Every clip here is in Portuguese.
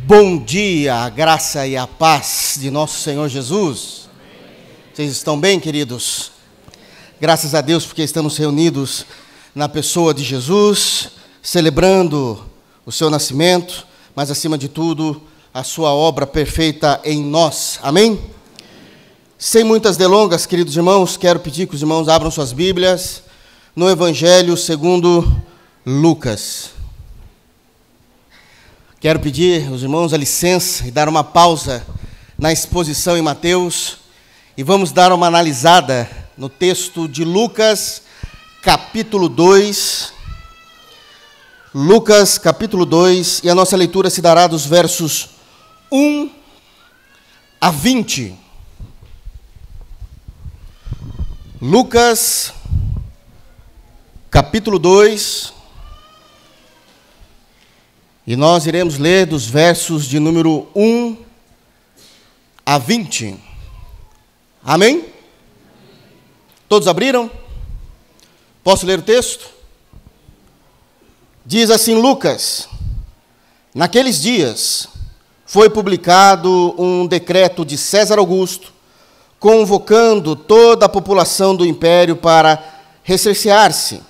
Bom dia, a graça e a paz de nosso Senhor Jesus. Vocês estão bem, queridos? Graças a Deus porque estamos reunidos na pessoa de Jesus, celebrando o seu nascimento, mas acima de tudo, a sua obra perfeita em nós. Amém? Sem muitas delongas, queridos irmãos, quero pedir que os irmãos abram suas Bíblias no Evangelho segundo Lucas. Quero pedir aos irmãos a licença e dar uma pausa na exposição em Mateus e vamos dar uma analisada no texto de Lucas, capítulo 2. Lucas, capítulo 2, e a nossa leitura se dará dos versos 1 a 20. Lucas, capítulo 2, e nós iremos ler dos versos de número 1 a 20. Amém? Todos abriram? Posso ler o texto? Diz assim Lucas: naqueles dias foi publicado um decreto de César Augusto, convocando toda a população do império para recensear-se.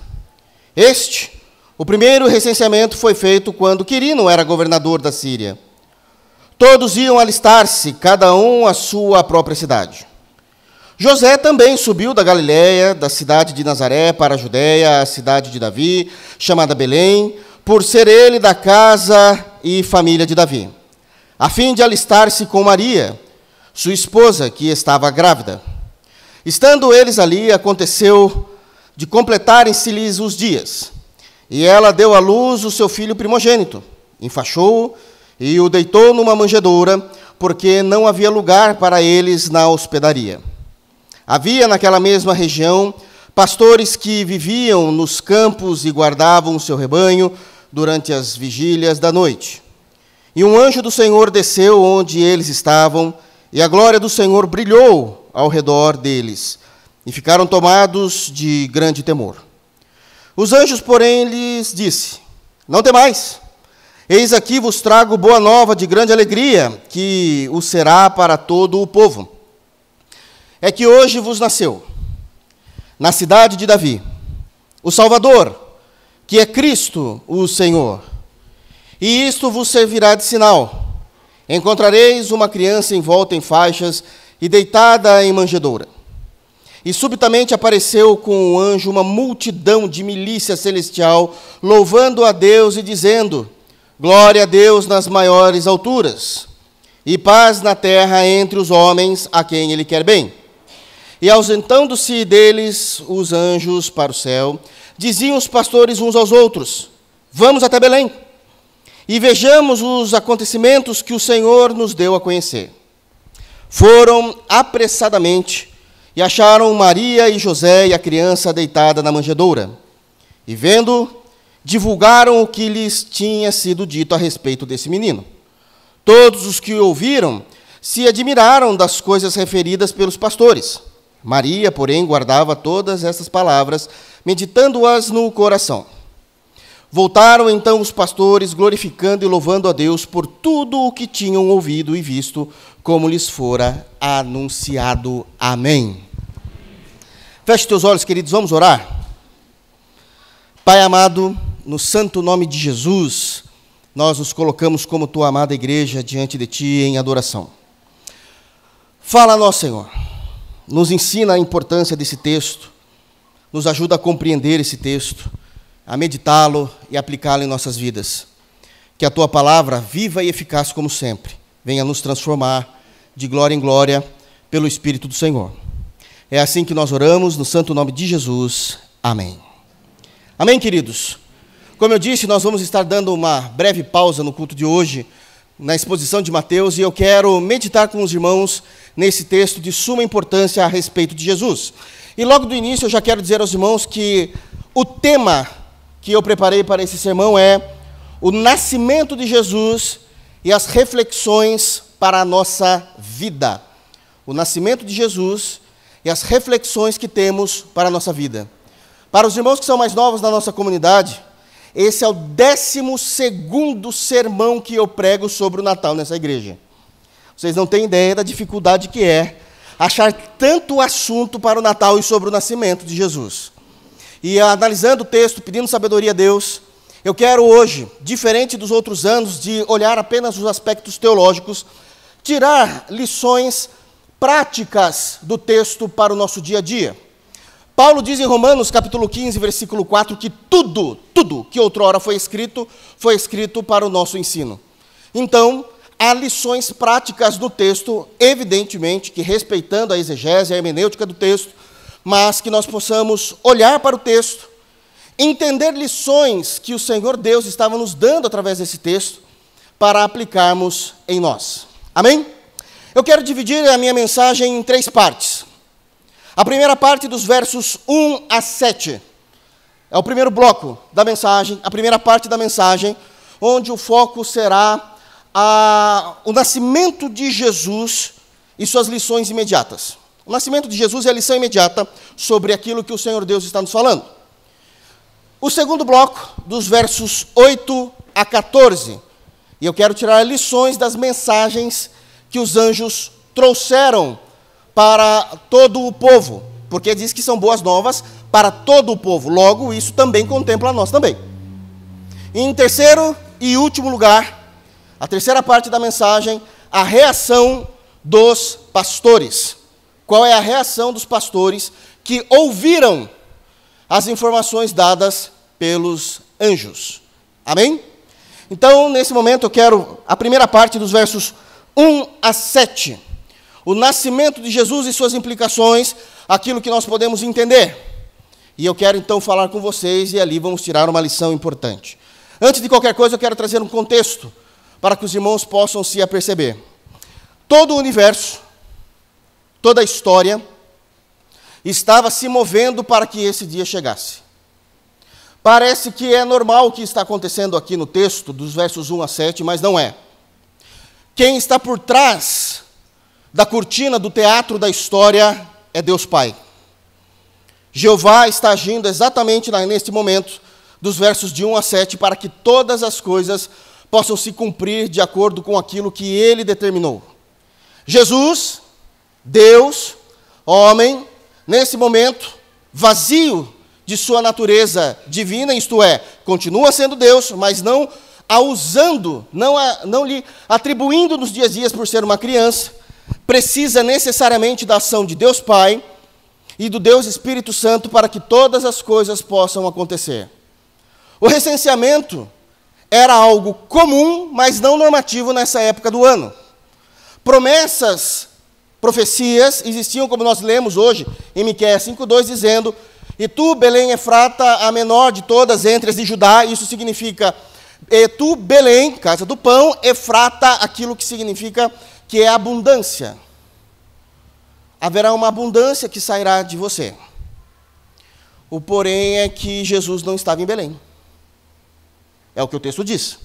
O primeiro recenseamento foi feito quando Quirino era governador da Síria. Todos iam alistar-se, cada um à sua própria cidade. José também subiu da Galiléia, da cidade de Nazaré, para a Judéia, a cidade de Davi, chamada Belém, por ser ele da casa e família de Davi, a fim de alistar-se com Maria, sua esposa, que estava grávida. Estando eles ali, aconteceu de completarem-se-lhes os dias. E ela deu à luz o seu filho primogênito, enfaixou-o e o deitou numa manjedoura, porque não havia lugar para eles na hospedaria. Havia naquela mesma região pastores que viviam nos campos e guardavam o seu rebanho durante as vigílias da noite. E um anjo do Senhor desceu onde eles estavam, e a glória do Senhor brilhou ao redor deles, e ficaram tomados de grande temor. Os anjos, porém, lhes disse: não temais, eis aqui vos trago boa nova de grande alegria, que o será para todo o povo. É que hoje vos nasceu, na cidade de Davi, o Salvador, que é Cristo o Senhor. E isto vos servirá de sinal: encontrareis uma criança envolta em faixas e deitada em manjedoura. E subitamente apareceu com o anjo uma multidão de milícia celestial, louvando a Deus e dizendo: glória a Deus nas maiores alturas, e paz na terra entre os homens a quem Ele quer bem. E ausentando-se deles os anjos para o céu, diziam os pastores uns aos outros: vamos até Belém, e vejamos os acontecimentos que o Senhor nos deu a conhecer. Foram apressadamente e acharam Maria e José e a criança deitada na manjedoura. E vendo, divulgaram o que lhes tinha sido dito a respeito desse menino. Todos os que ouviram se admiraram das coisas referidas pelos pastores. Maria, porém, guardava todas essas palavras, meditando-as no coração. Voltaram então os pastores, glorificando e louvando a Deus por tudo o que tinham ouvido e visto, como lhes fora anunciado. Amém. Feche teus olhos, queridos, vamos orar. Pai amado, no santo nome de Jesus, nós nos colocamos como tua amada igreja diante de ti em adoração. Fala a nós, Senhor. Nos ensina a importância desse texto, nos ajuda a compreender esse texto, a meditá-lo e aplicá-lo em nossas vidas. Que a tua palavra, viva e eficaz como sempre, venha nos transformar de glória em glória pelo Espírito do Senhor. É assim que nós oramos, no santo nome de Jesus. Amém. Amém, queridos? Como eu disse, nós vamos estar dando uma breve pausa no culto de hoje, na exposição de Mateus, e eu quero meditar com os irmãos nesse texto de suma importância a respeito de Jesus. E logo do início eu já quero dizer aos irmãos que o tema que eu preparei para esse sermão é o nascimento de Jesus e as reflexões para a nossa vida. O nascimento de Jesus e as reflexões que temos para a nossa vida. Para os irmãos que são mais novos na nossa comunidade, esse é o 12º sermão que eu prego sobre o Natal nessa igreja. Vocês não têm ideia da dificuldade que é achar tanto assunto para o Natal e sobre o nascimento de Jesus. E analisando o texto, pedindo sabedoria a Deus, eu quero hoje, diferente dos outros anos, de olhar apenas os aspectos teológicos, tirar lições práticas do texto para o nosso dia a dia. Paulo diz em Romanos, capítulo 15, versículo 4, que tudo que outrora foi escrito para o nosso ensino. Então, há lições práticas do texto, evidentemente, que respeitando a exegese, a hermenêutica do texto, mas que nós possamos olhar para o texto, entender lições que o Senhor Deus estava nos dando através desse texto, para aplicarmos em nós. Amém? Eu quero dividir a minha mensagem em 3 partes. A primeira parte dos versos 1 a 7. É o primeiro bloco da mensagem, a primeira parte da mensagem, onde o foco será o nascimento de Jesus e suas lições imediatas. O nascimento de Jesus é a lição imediata sobre aquilo que o Senhor Deus está nos falando. O segundo bloco, dos versos 8 a 14. E eu quero tirar lições das mensagens que os anjos trouxeram para todo o povo, porque diz que são boas novas para todo o povo, logo isso também contempla nós também. Em terceiro e último lugar, a terceira parte da mensagem, a reação dos pastores. Qual é a reação dos pastores que ouviram as informações dadas pelos anjos? Amém? Então, nesse momento, eu quero a primeira parte dos versos 1 a 7. O nascimento de Jesus e suas implicações, aquilo que nós podemos entender. E eu quero então falar com vocês e ali vamos tirar uma lição importante. Antes de qualquer coisa, eu quero trazer um contexto para que os irmãos possam se aperceber. Todo o universo, toda a história, estava se movendo para que esse dia chegasse. Parece que é normal o que está acontecendo aqui no texto, dos versos 1 a 7, mas não é. Quem está por trás da cortina do teatro da história é Deus Pai. Jeová está agindo exatamente neste momento, dos versos de 1 a 7, para que todas as coisas possam se cumprir de acordo com aquilo que Ele determinou. Jesus, Deus, homem, nesse momento, vazio de sua natureza divina, isto é, continua sendo Deus, mas não a usando, não lhe atribuindo nos dias a dias por ser uma criança, precisa necessariamente da ação de Deus Pai e do Deus Espírito Santo para que todas as coisas possam acontecer. O recenseamento era algo comum, mas não normativo nessa época do ano. Profecias existiam, como nós lemos hoje em Miqueias 5:2, dizendo: "E tu, Belém Efrata, a menor de todas entre as de Judá", isso significa, "E tu, Belém, casa do pão, Efrata", aquilo que significa que é abundância. Haverá uma abundância que sairá de você. O porém é que Jesus não estava em Belém. É o que o texto diz.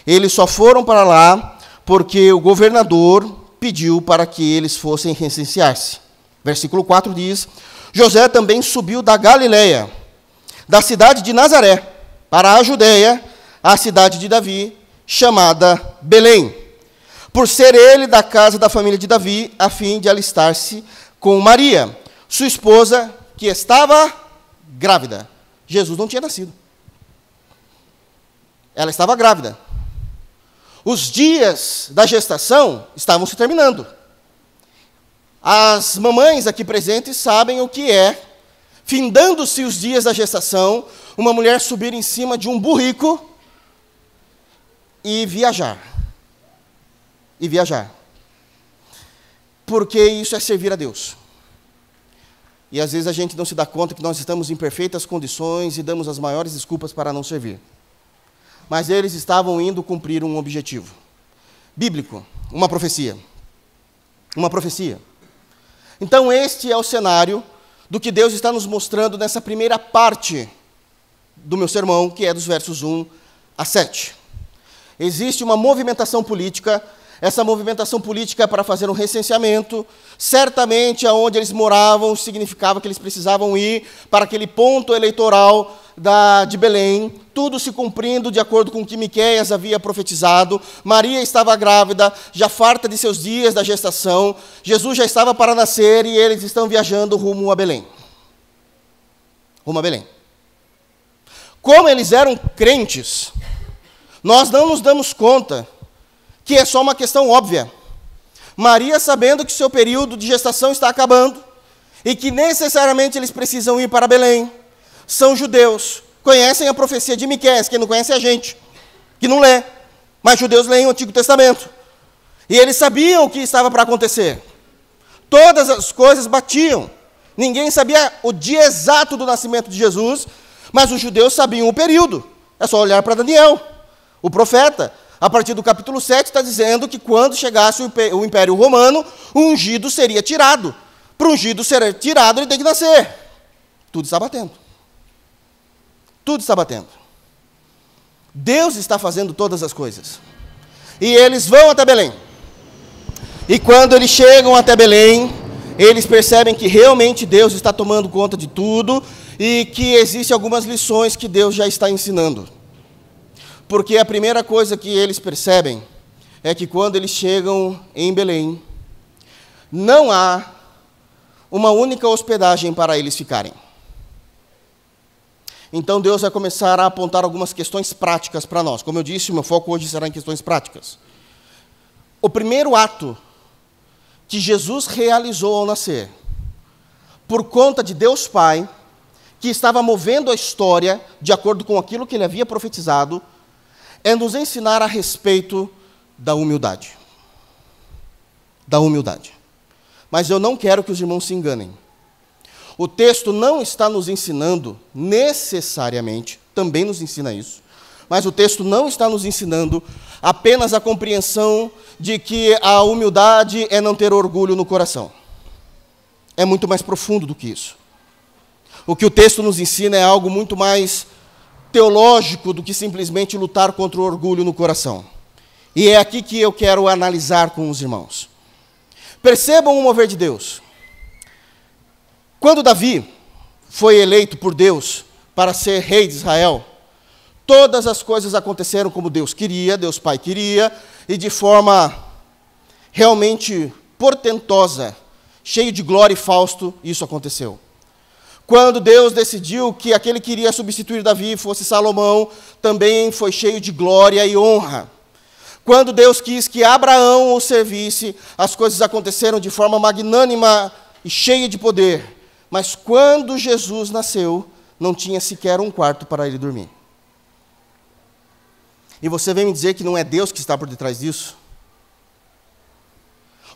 Eles só foram para lá porque o governador pediu para que eles fossem recensear-se. Versículo 4 diz: "José também subiu da Galileia, da cidade de Nazaré, para a Judeia, a cidade de Davi, chamada Belém, por ser ele da casa da família de Davi, a fim de alistar-se com Maria, sua esposa, que estava grávida." Jesus não tinha nascido. Ela estava grávida. Os dias da gestação estavam se terminando. As mamães aqui presentes sabem o que é, findando-se os dias da gestação, uma mulher subir em cima de um burrico e viajar. Porque isso é servir a Deus. E às vezes a gente não se dá conta que nós estamos em perfeitas condições e damos as maiores desculpas para não servir. Mas eles estavam indo cumprir um objetivo bíblico, uma profecia. Uma profecia. Então este é o cenário do que Deus está nos mostrando nessa primeira parte do meu sermão, que é dos versos 1 a 7. Existe uma movimentação política. Essa movimentação política é para fazer um recenseamento. Certamente, aonde eles moravam, significava que eles precisavam ir para aquele ponto eleitoral de Belém, tudo se cumprindo de acordo com o que Miqueias havia profetizado. Maria estava grávida, já farta de seus dias da gestação. Jesus já estava para nascer e eles estão viajando rumo a Belém. Rumo a Belém. Como eles eram crentes, nós não nos damos conta que é só uma questão óbvia. Maria, sabendo que seu período de gestação está acabando e que necessariamente eles precisam ir para Belém, são judeus, conhecem a profecia de Miqueias, quem não conhece é a gente, que não lê, mas judeus leem o Antigo Testamento. E eles sabiam o que estava para acontecer. Todas as coisas batiam. Ninguém sabia o dia exato do nascimento de Jesus, mas os judeus sabiam o período. É só olhar para Daniel, o profeta. A partir do capítulo 7 está dizendo que quando chegasse o Império Romano, o ungido seria tirado. Para o ungido ser tirado, ele tem que nascer. Tudo está batendo. Tudo está batendo. Deus está fazendo todas as coisas. E eles vão até Belém. E quando eles chegam até Belém, eles percebem que realmente Deus está tomando conta de tudo e que existem algumas lições que Deus já está ensinando. Porque a primeira coisa que eles percebem é que quando eles chegam em Belém, não há uma única hospedagem para eles ficarem. Então Deus vai começar a apontar algumas questões práticas para nós. Como eu disse, o meu foco hoje será em questões práticas. O primeiro ato que Jesus realizou ao nascer, por conta de Deus Pai, que estava movendo a história de acordo com aquilo que ele havia profetizado, é nos ensinar a respeito da humildade. Da humildade. Mas eu não quero que os irmãos se enganem. O texto não está nos ensinando necessariamente, também nos ensina isso, mas o texto não está nos ensinando apenas a compreensão de que a humildade é não ter orgulho no coração. É muito mais profundo do que isso. O que o texto nos ensina é algo muito mais teológico do que simplesmente lutar contra o orgulho no coração. E é aqui que eu quero analisar com os irmãos. Percebam o mover de Deus. Quando Davi foi eleito por Deus para ser rei de Israel, todas as coisas aconteceram como Deus queria, Deus Pai queria, e de forma realmente portentosa, cheio de glória e fausto, isso aconteceu. Quando Deus decidiu que aquele que iria substituir Davi fosse Salomão, também foi cheio de glória e honra. Quando Deus quis que Abraão o servisse, as coisas aconteceram de forma magnânima e cheia de poder. Mas quando Jesus nasceu, não tinha sequer um quarto para ele dormir. E você vem me dizer que não é Deus que está por detrás disso?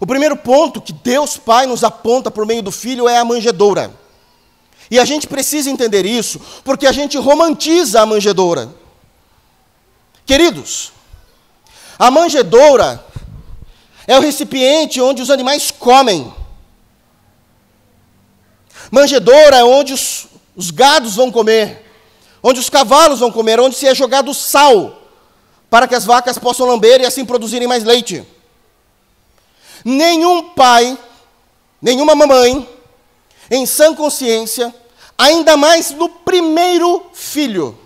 O primeiro ponto que Deus Pai nos aponta por meio do Filho é a manjedoura. E a gente precisa entender isso, porque a gente romantiza a manjedoura. Queridos, a manjedoura é o recipiente onde os animais comem. Manjedoura é onde os gados vão comer, onde os cavalos vão comer, onde se é jogado sal, para que as vacas possam lamber e assim produzirem mais leite. Nenhum pai, nenhuma mamãe, em sã consciência, ainda mais no primeiro filho,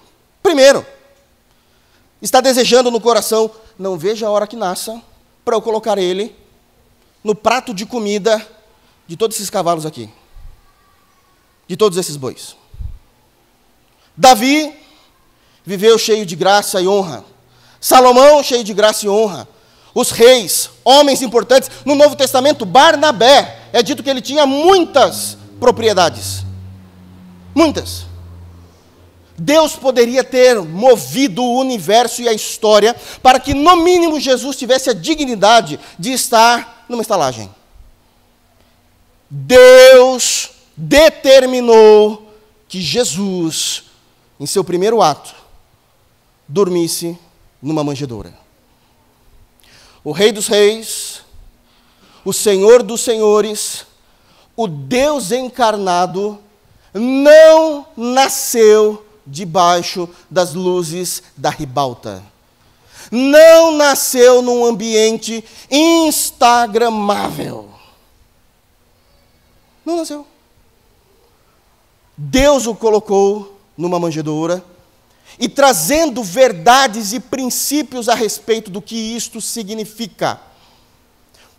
está desejando no coração, não vejo a hora que nasça, para eu colocar ele no prato de comida de todos esses cavalos aqui, de todos esses bois. Davi viveu cheio de graça e honra. Salomão cheio de graça e honra. Os reis, homens importantes. No Novo Testamento, Barnabé, é dito que ele tinha muitas propriedades. Muitas. Deus poderia ter movido o universo e a história para que, no mínimo, Jesus tivesse a dignidade de estar numa estalagem. Deus determinou que Jesus, em seu primeiro ato, dormisse numa manjedoura. O Rei dos Reis, o Senhor dos Senhores, o Deus encarnado, não nasceu debaixo das luzes da ribalta. Não nasceu num ambiente instagramável. Não nasceu. Deus o colocou numa manjedoura e trazendo verdades e princípios a respeito do que isto significa.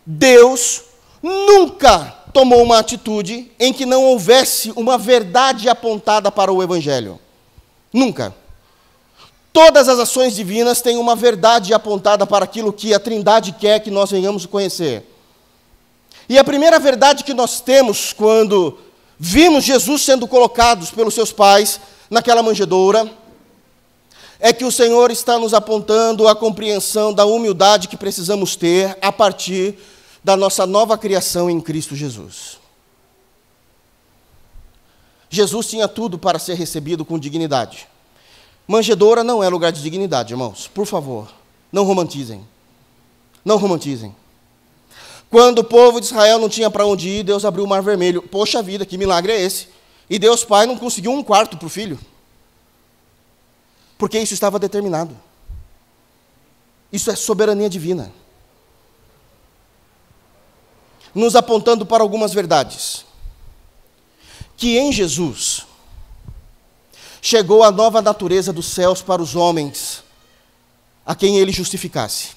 Deus nunca tomou uma atitude em que não houvesse uma verdade apontada para o Evangelho. Nunca. Todas as ações divinas têm uma verdade apontada para aquilo que a Trindade quer que nós venhamos conhecer. E a primeira verdade que nós temos quando vimos Jesus sendo colocado pelos seus pais naquela manjedoura é que o Senhor está nos apontando a compreensão da humildade que precisamos ter a partir da nossa nova criação em Cristo Jesus. Jesus tinha tudo para ser recebido com dignidade. Manjedoura não é lugar de dignidade, irmãos. Por favor, não romantizem. Não romantizem. Quando o povo de Israel não tinha para onde ir, Deus abriu o Mar Vermelho. Poxa vida, que milagre é esse? E Deus Pai não conseguiu um quarto para o filho. Porque isso estava determinado. Isso é soberania divina. Nos apontando para algumas verdades. Que em Jesus chegou a nova natureza dos céus para os homens, a quem ele justificasse.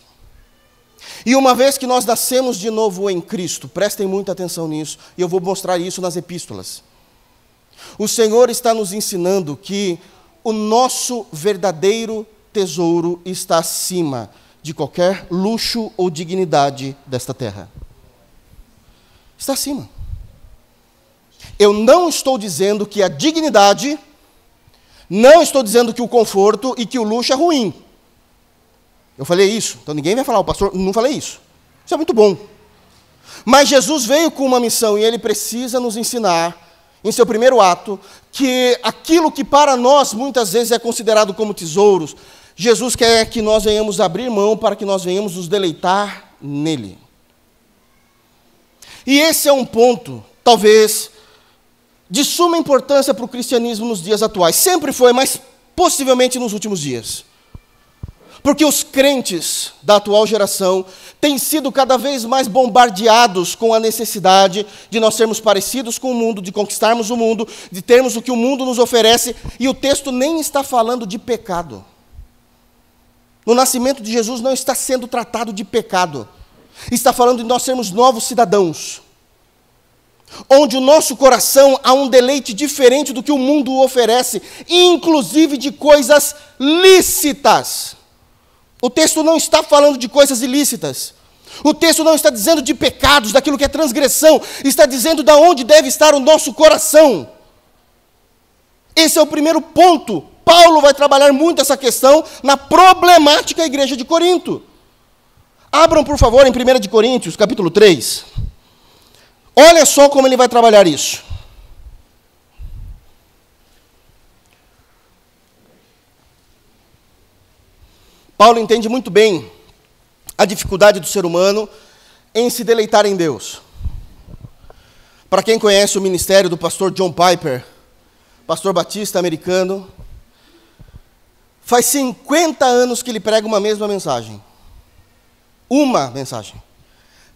E uma vez que nós nascemos de novo em Cristo, prestem muita atenção nisso, e eu vou mostrar isso nas epístolas. O Senhor está nos ensinando que o nosso verdadeiro tesouro está acima de qualquer luxo ou dignidade desta terra. Está acima. Eu não estou dizendo que a dignidade, não estou dizendo que o conforto e que o luxo é ruim. Eu falei isso, então ninguém vai falar, o pastor, não falei isso. Isso é muito bom. Mas Jesus veio com uma missão e ele precisa nos ensinar, em seu primeiro ato, que aquilo que para nós muitas vezes é considerado como tesouros, Jesus quer que nós venhamos abrir mão para que nós venhamos nos deleitar nele. E esse é um ponto, talvez, de suma importância para o cristianismo nos dias atuais. Sempre foi, mas possivelmente nos últimos dias. Porque os crentes da atual geração têm sido cada vez mais bombardeados com a necessidade de nós sermos parecidos com o mundo, de conquistarmos o mundo, de termos o que o mundo nos oferece, e o texto nem está falando de pecado. No nascimento de Jesus não está sendo tratado de pecado. Está falando de nós sermos novos cidadãos, onde o nosso coração há um deleite diferente do que o mundo oferece, inclusive de coisas lícitas. O texto não está falando de coisas ilícitas. O texto não está dizendo de pecados, daquilo que é transgressão. Está dizendo de onde deve estar o nosso coração. Esse é o primeiro ponto. Paulo vai trabalhar muito essa questão na problemática da igreja de Corinto. Abram, por favor, em 1 de Coríntios, capítulo 3. Olha só como ele vai trabalhar isso. Paulo entende muito bem a dificuldade do ser humano em se deleitar em Deus. Para quem conhece o ministério do pastor John Piper, pastor batista americano, faz 50 anos que ele prega uma mesma mensagem. Uma mensagem.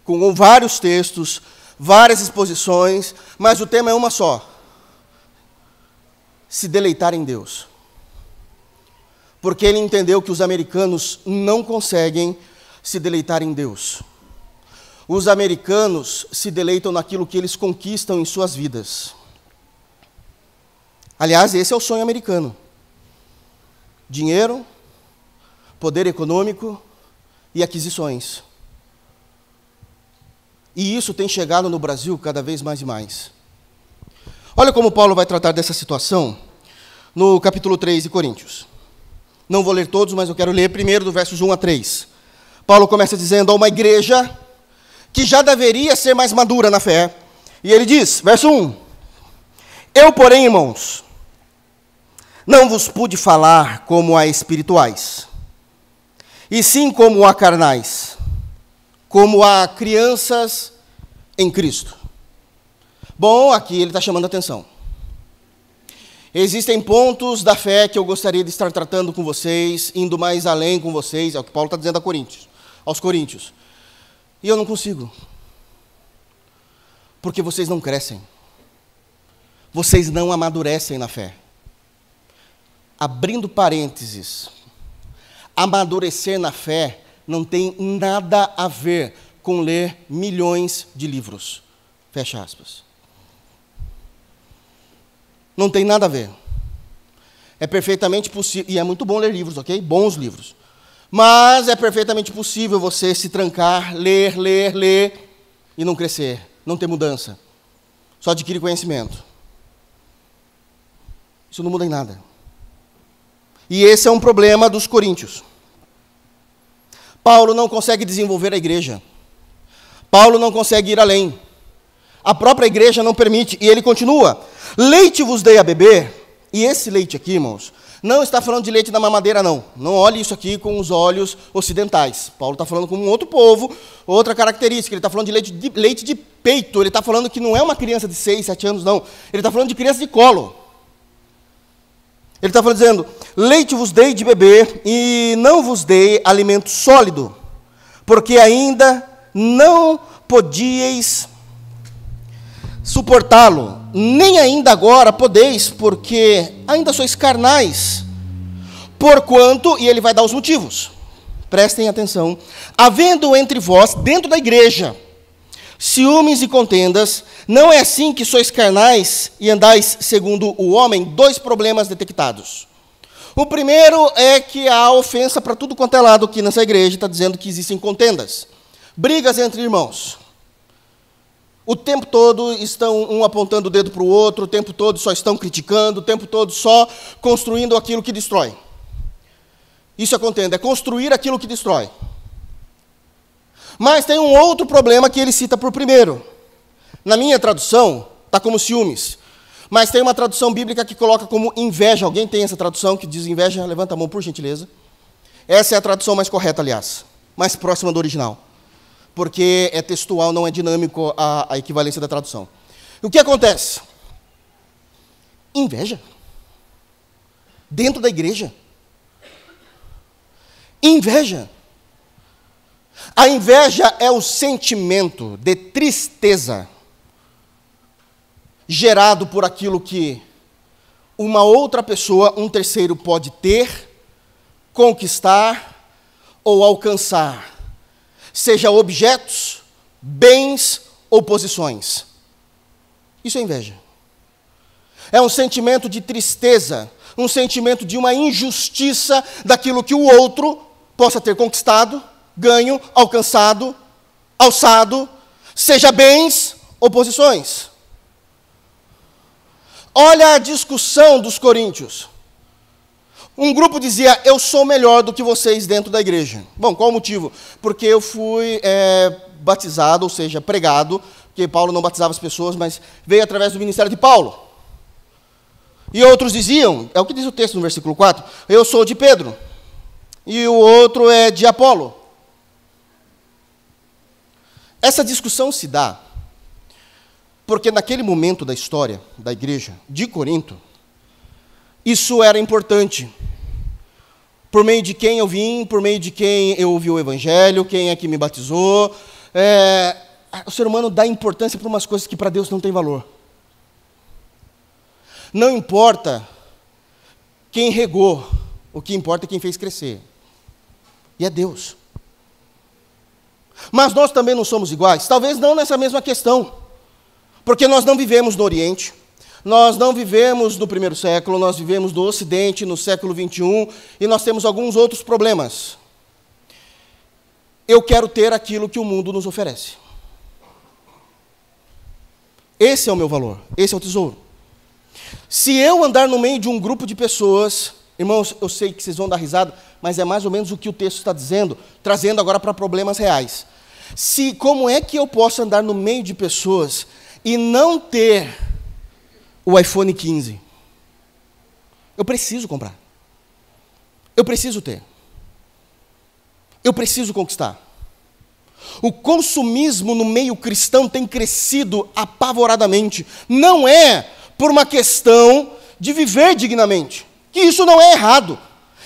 Com vários textos, várias exposições, mas o tema é uma só. Se deleitar em Deus. Porque ele entendeu que os americanos não conseguem se deleitar em Deus. Os americanos se deleitam naquilo que eles conquistam em suas vidas. Aliás, esse é o sonho americano. Dinheiro, poder econômico e aquisições. E isso tem chegado no Brasil cada vez mais e mais. Olha como Paulo vai tratar dessa situação no capítulo 3 de Coríntios. Não vou ler todos, mas eu quero ler primeiro do versos 1 a 3. Paulo começa dizendo a uma igreja que já deveria ser mais madura na fé. E ele diz, verso 1, eu, porém, irmãos, não vos pude falar como a espirituais, e sim como a carnais, como a crianças em Cristo. Bom, aqui ele está chamando a atenção. Existem pontos da fé que eu gostaria de estar tratando com vocês, indo mais além com vocês, é o que Paulo está dizendo aos coríntios. E eu não consigo. Porque vocês não crescem. Vocês não amadurecem na fé. abrindo parênteses, amadurecer na fé não tem nada a ver com ler milhões de livros. Fecha aspas. Não tem nada a ver. É perfeitamente possível, e é muito bom ler livros, ok? Bons livros. Mas é perfeitamente possível você se trancar, ler, e não crescer, não ter mudança. Só adquirir conhecimento. Isso não muda em nada. E esse é um problema dos coríntios. Paulo não consegue desenvolver a igreja. Paulo não consegue ir além. A própria igreja não permite. E ele continua. Leite vos dei a beber. E esse leite aqui, irmãos, não está falando de leite da mamadeira, não. Não olhe isso aqui com os olhos ocidentais. Paulo está falando com um outro povo, outra característica. Ele está falando de leite de peito. Ele está falando que não é uma criança de 6, 7 anos, não. Ele está falando de criança de colo. Ele está falando, dizendo, leite vos dei de beber, e não vos dei alimento sólido, porque ainda não podíeis suportá-lo, nem ainda agora podeis, porque ainda sois carnais, porquanto, e ele vai dar os motivos, prestem atenção, havendo entre vós, dentro da igreja, ciúmes e contendas, não é assim que sois carnais e andais segundo o homem? 2 problemas detectados. O primeiro é que há ofensa para tudo quanto é lado aqui nessa igreja, está dizendo que existem contendas, brigas entre irmãos. O tempo todo estão um apontando o dedo para o outro, o tempo todo só estão criticando, o tempo todo só construindo aquilo que destrói. Isso é contenda, é construir aquilo que destrói. Mas tem um outro problema que ele cita por primeiro. Na minha tradução, está como ciúmes. Mas tem uma tradução bíblica que coloca como inveja. Alguém tem essa tradução que diz inveja? Levanta a mão, por gentileza. Essa é a tradução mais correta, aliás. Mais próxima do original. Porque é textual, não é dinâmico a equivalência da tradução. O que acontece? Inveja. Dentro da igreja. Inveja. A inveja é o sentimento de tristeza gerado por aquilo que uma outra pessoa, um terceiro, pode ter, conquistar ou alcançar, seja objetos, bens ou posições. Isso é inveja. É um sentimento de tristeza, um sentimento de uma injustiça daquilo que o outro possa ter conquistado, ganho, alcançado, alçado, seja bens ou posições. Olha a discussão dos coríntios. Um grupo dizia, eu sou melhor do que vocês dentro da igreja. Bom, qual o motivo? Porque eu fui batizado, ou seja, pregado, porque Paulo não batizava as pessoas, mas veio através do ministério de Paulo. E outros diziam, é o que diz o texto no versículo 4, eu sou de Pedro, e o outro é de Apolo. Essa discussão se dá porque naquele momento da história da igreja de Corinto, isso era importante. Por meio de quem eu vim, por meio de quem eu ouvi o evangelho, quem é que me batizou. O ser humano dá importância para umas coisas que para Deus não tem valor. Não importa quem regou, o que importa é quem fez crescer. E é Deus. Mas nós também não somos iguais, talvez não nessa mesma questão. Porque nós não vivemos no Oriente, nós não vivemos no primeiro século, nós vivemos no Ocidente, no século 21, e nós temos alguns outros problemas. Eu quero ter aquilo que o mundo nos oferece. Esse é o meu valor, esse é o tesouro. Se eu andar no meio de um grupo de pessoas, irmãos, eu sei que vocês vão dar risada, mas é mais ou menos o que o texto está dizendo, trazendo agora para problemas reais. Como é que eu posso andar no meio de pessoas e não ter o iPhone 15? Eu preciso comprar. Eu preciso ter. Eu preciso conquistar. O consumismo no meio cristão tem crescido apavoradamente. Não é por uma questão de viver dignamente, que isso não é errado.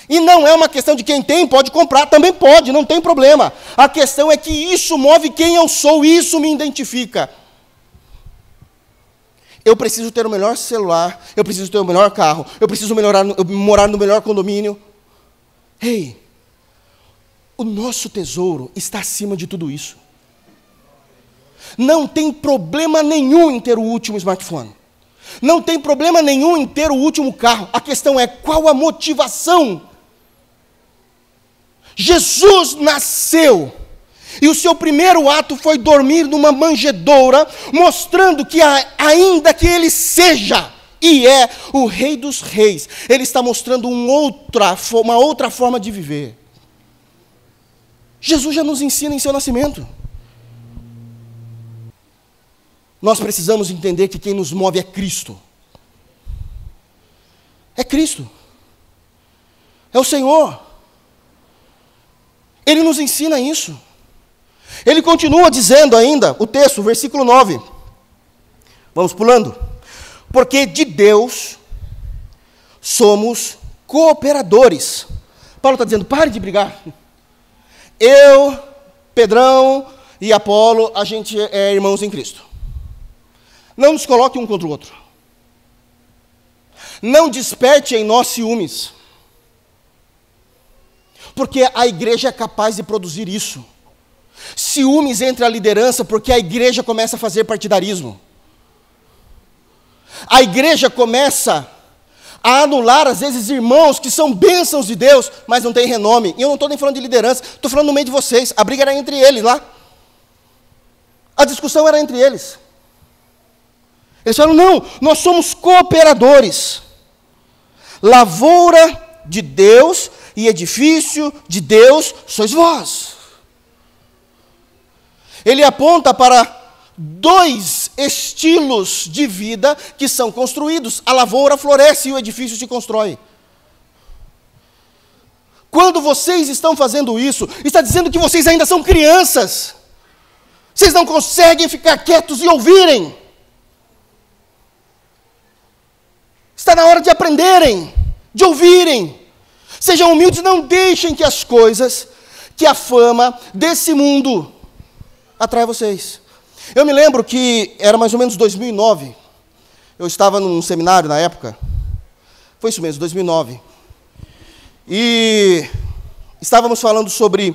E não é uma questão de quem tem pode comprar, também pode, não tem problema. A questão é que isso move quem eu sou, isso me identifica. eu preciso ter o melhor celular, eu preciso ter o melhor carro, eu preciso morar no melhor condomínio. Ei, o nosso tesouro está acima de tudo isso. Não tem problema nenhum em ter o último smartphone. Não tem problema nenhum em ter o último carro. A questão é qual a motivação. Jesus nasceu, e o seu primeiro ato foi dormir numa manjedoura, mostrando que ainda que ele seja e é o Rei dos Reis, ele está mostrando uma outra forma de viver. Jesus já nos ensina em seu nascimento. Nós precisamos entender que quem nos move é Cristo. É Cristo. É o Senhor. Ele nos ensina isso. Ele continua dizendo ainda, o texto, versículo 9. Vamos pulando. Porque de Deus somos cooperadores. Paulo está dizendo, pare de brigar. Eu, Pedrão e Apolo, a gente é irmãos em Cristo. Não nos coloque um contra o outro. Não desperte em nós ciúmes. Porque a igreja é capaz de produzir isso. Ciúmes entre a liderança, porque a igreja começa a fazer partidarismo. A igreja começa a anular, às vezes, irmãos que são bênçãos de Deus, mas não têm renome. E eu não estou nem falando de liderança, estou falando no meio de vocês. A briga era entre eles lá. A discussão era entre eles. Eles falam, não, nós somos cooperadores. Lavoura de Deus e edifício de Deus sois vós. Ele aponta para dois estilos de vida que são construídos. A lavoura floresce e o edifício se constrói. Quando vocês estão fazendo isso, está dizendo que vocês ainda são crianças. Vocês não conseguem ficar quietos e ouvirem. Está na hora de aprenderem, de ouvirem. Sejam humildes, não deixem que as coisas, que a fama desse mundo atrai vocês. Eu me lembro que era mais ou menos 2009. Eu estava num seminário na época. Foi isso mesmo, 2009. E estávamos falando sobre...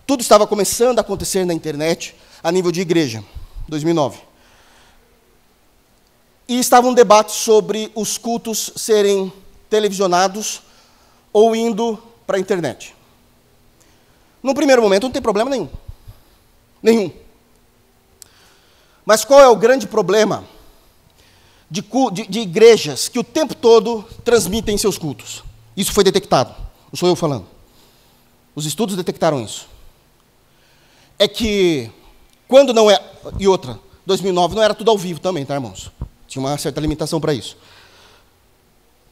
Tudo estava começando a acontecer na internet, a nível de igreja, 2009. E estava um debate sobre os cultos serem televisionados ou indo para a internet. No primeiro momento não tem problema nenhum. Nenhum. Mas qual é o grande problema de igrejas que o tempo todo transmitem seus cultos? Isso foi detectado, não sou eu falando. Os estudos detectaram isso. É que, quando não é... E outra, 2009 não era tudo ao vivo também, tá, irmãos? Tinha uma certa limitação para isso.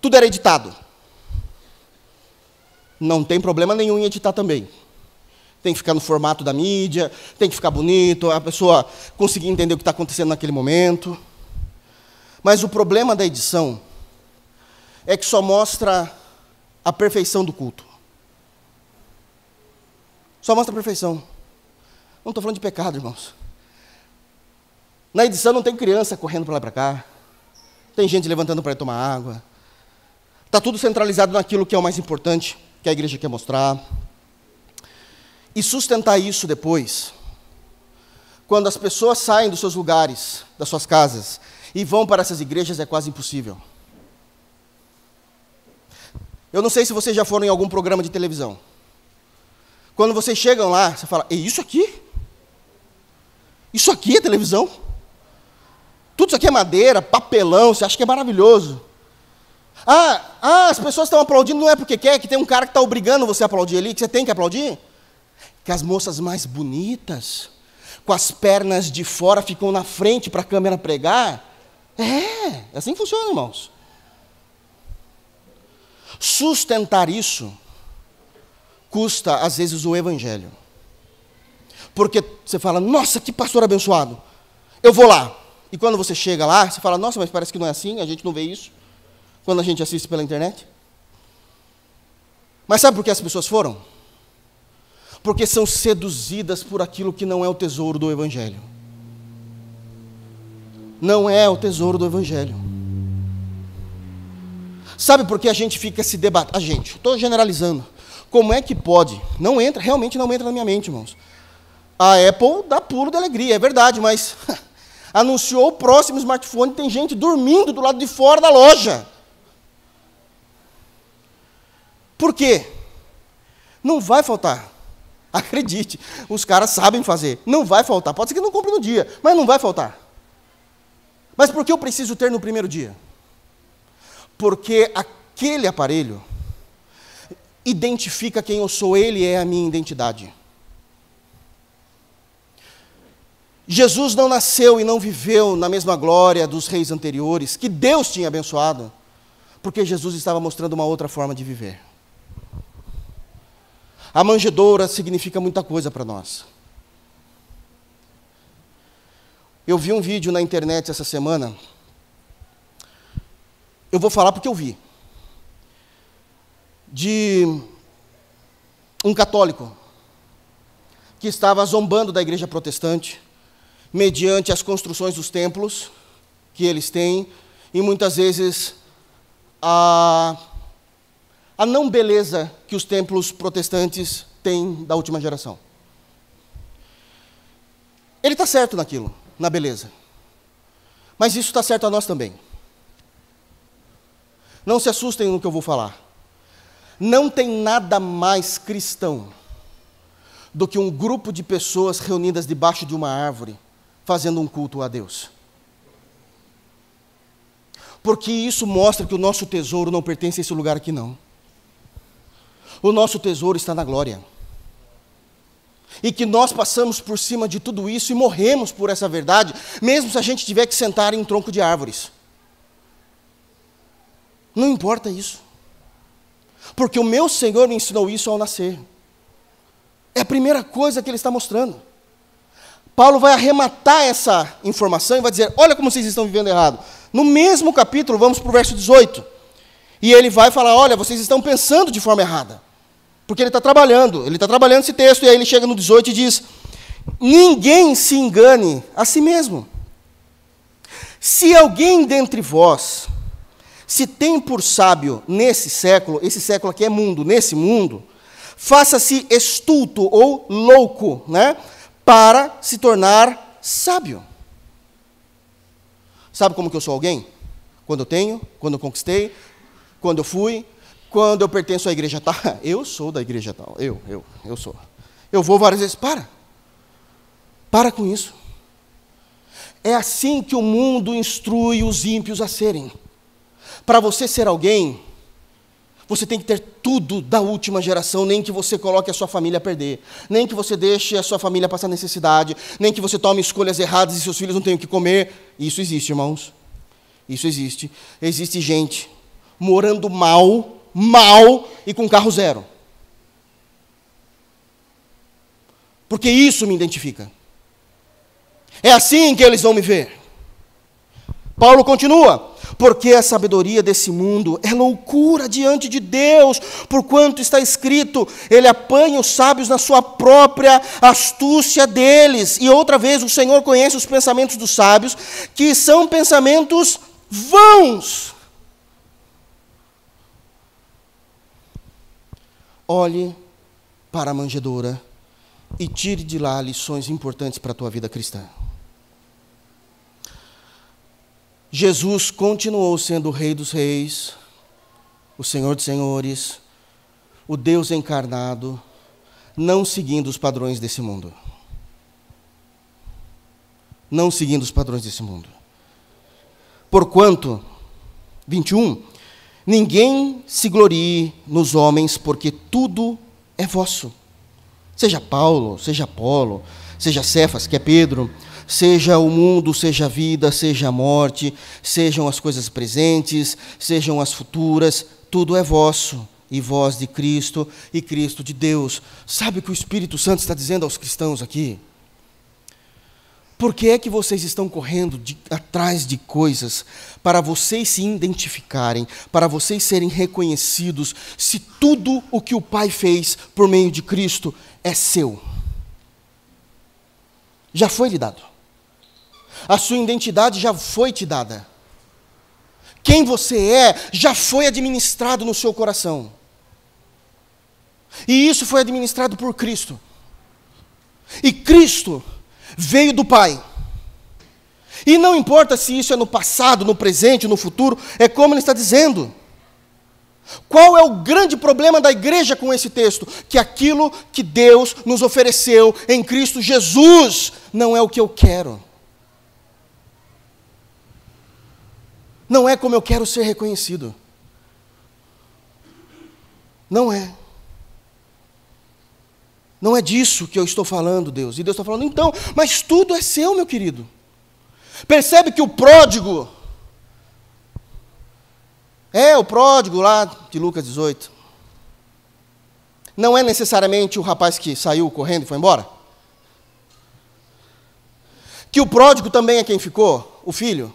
Tudo era editado. Não tem problema nenhum em editar também. Tem que ficar no formato da mídia, tem que ficar bonito, a pessoa conseguir entender o que está acontecendo naquele momento. Mas o problema da edição é que só mostra a perfeição do culto. Só mostra a perfeição. Não estou falando de pecado, irmãos. Na edição não tem criança correndo para lá e para cá. Tem gente levantando para ir tomar água. Está tudo centralizado naquilo que é o mais importante, que a igreja quer mostrar. E sustentar isso depois, quando as pessoas saem dos seus lugares, das suas casas, e vão para essas igrejas, é quase impossível. Eu não sei se vocês já foram em algum programa de televisão. Quando vocês chegam lá, você fala, e isso aqui? Isso aqui é televisão? Tudo isso aqui é madeira, papelão, você acha que é maravilhoso. As pessoas estão aplaudindo, não é porque quer, que tem um cara que está obrigando você a aplaudir ali, que você tem que aplaudir. Que as moças mais bonitas, com as pernas de fora, ficam na frente para a câmera pregar. É assim que funciona, irmãos. Sustentar isso custa, às vezes, o evangelho. Porque você fala, nossa, que pastor abençoado. Eu vou lá. E quando você chega lá, você fala, nossa, mas parece que não é assim, a gente não vê isso. Quando a gente assiste pela internet. Mas sabe por que as pessoas foram? Porque são seduzidas por aquilo que não é o tesouro do evangelho. não é o tesouro do Evangelho. Sabe por que a gente fica se debatendo? Estou generalizando. Como é que pode? Não entra, realmente não entra na minha mente, irmãos. A Apple dá pulo de alegria, é verdade, mas anunciou o próximo smartphone, tem gente dormindo do lado de fora da loja. Por quê? Não vai faltar. Acredite, os caras sabem fazer. Não vai faltar. Pode ser que não compre no dia, mas não vai faltar. Mas por que eu preciso ter no primeiro dia? Porque aquele aparelho identifica quem eu sou, ele é a minha identidade. Jesus não nasceu e não viveu na mesma glória dos reis anteriores, que Deus tinha abençoado, porque Jesus estava mostrando uma outra forma de viver. A manjedoura significa muita coisa para nós. Eu vi um vídeo na internet essa semana, eu vou falar porque eu vi, de um católico que estava zombando da igreja protestante, mediante as construções dos templos que eles têm, e muitas vezes a não beleza que os templos protestantes têm da última geração. Ele está certo naquilo, na beleza. Mas isso está certo a nós também. Não se assustem no que eu vou falar. Não tem nada mais cristão do que um grupo de pessoas reunidas debaixo de uma árvore, fazendo um culto a Deus. Porque isso mostra que o nosso tesouro não pertence a esse lugar aqui, não. O nosso tesouro está na glória. E que nós passamos por cima de tudo isso e morremos por essa verdade, mesmo se a gente tiver que sentar em um tronco de árvores. Não importa isso. Porque o meu Senhor me ensinou isso ao nascer. É a primeira coisa que Ele está mostrando. Paulo vai arrematar essa informação e vai dizer, olha como vocês estão vivendo errado. No mesmo capítulo, vamos para o verso 18. E ele vai falar, olha, vocês estão pensando de forma errada. Porque ele está trabalhando esse texto, e aí ele chega no 18 e diz, ninguém se engane a si mesmo. Se alguém dentre vós se tem por sábio nesse século, esse século aqui é mundo, nesse mundo, faça-se estulto ou louco, né, para se tornar sábio. Sabe como que eu sou alguém? Quando eu tenho, quando eu conquistei, quando eu fui, quando eu pertenço à igreja tal. Eu sou da igreja tal, eu sou. Eu vou várias vezes, para com isso. É assim que o mundo instrui os ímpios a serem. Para você ser alguém, você tem que ter tudo da última geração, nem que você coloque a sua família a perder, nem que você deixe a sua família passar necessidade, nem que você tome escolhas erradas e seus filhos não tenham o que comer. Isso existe, irmãos. Isso existe. Existe gente morando mal e com carro zero. Porque isso me identifica. É assim que eles vão me ver. Paulo continua, porque a sabedoria desse mundo é loucura diante de Deus, porquanto está escrito, ele apanha os sábios na sua própria astúcia deles. E outra vez, o Senhor conhece os pensamentos dos sábios, que são pensamentos vãos. Olhe para a manjedoura e tire de lá lições importantes para a tua vida cristã. Jesus continuou sendo o Rei dos Reis, o Senhor dos Senhores, o Deus encarnado, não seguindo os padrões desse mundo. Não seguindo os padrões desse mundo. Porquanto, 21, ninguém se glorie nos homens, porque tudo é vosso. Seja Paulo, seja Apolo, seja Cefas, que é Pedro, seja o mundo, seja a vida, seja a morte, sejam as coisas presentes, sejam as futuras, tudo é vosso, e vós de Cristo, e Cristo de Deus. Sabe o que o Espírito Santo está dizendo aos cristãos aqui? Por que é que vocês estão correndo atrás de coisas para vocês se identificarem, para vocês serem reconhecidos, se tudo o que o Pai fez por meio de Cristo é seu? Já foi lhe dado. A sua identidade já foi te dada. Quem você é já foi administrado no seu coração. E isso foi administrado por Cristo. E Cristo veio do Pai. E não importa se isso é no passado, no presente, no futuro, é como ele está dizendo. Qual é o grande problema da igreja com esse texto? Que aquilo que Deus nos ofereceu em Cristo Jesus não é o que eu quero. Não é como eu quero ser reconhecido. Não é. Não é disso que eu estou falando, Deus. E Deus está falando, então, mas tudo é seu, meu querido. Percebe que o pródigo, o pródigo lá de Lucas 18, não é necessariamente o rapaz que saiu correndo e foi embora? Que o pródigo também é quem ficou? O filho?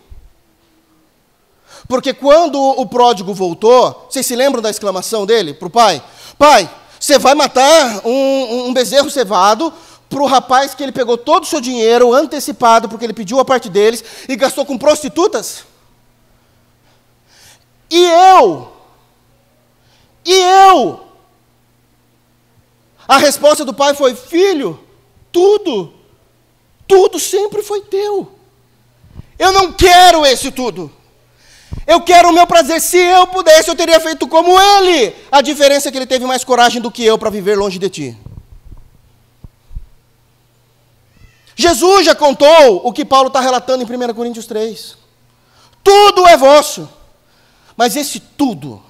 Porque quando o pródigo voltou, vocês se lembram da exclamação dele para o pai? Pai, você vai matar um bezerro cevado para o rapaz que ele pegou todo o seu dinheiro antecipado, porque ele pediu a parte deles, e gastou com prostitutas? E eu? A resposta do pai foi, filho, tudo sempre foi teu. Eu não quero esse tudo. Eu quero o meu prazer. Se eu pudesse, eu teria feito como ele. A diferença é que ele teve mais coragem do que eu para viver longe de ti. Jesus já contou o que Paulo está relatando em 1 Coríntios 3. Tudo é vosso. Mas esse tudo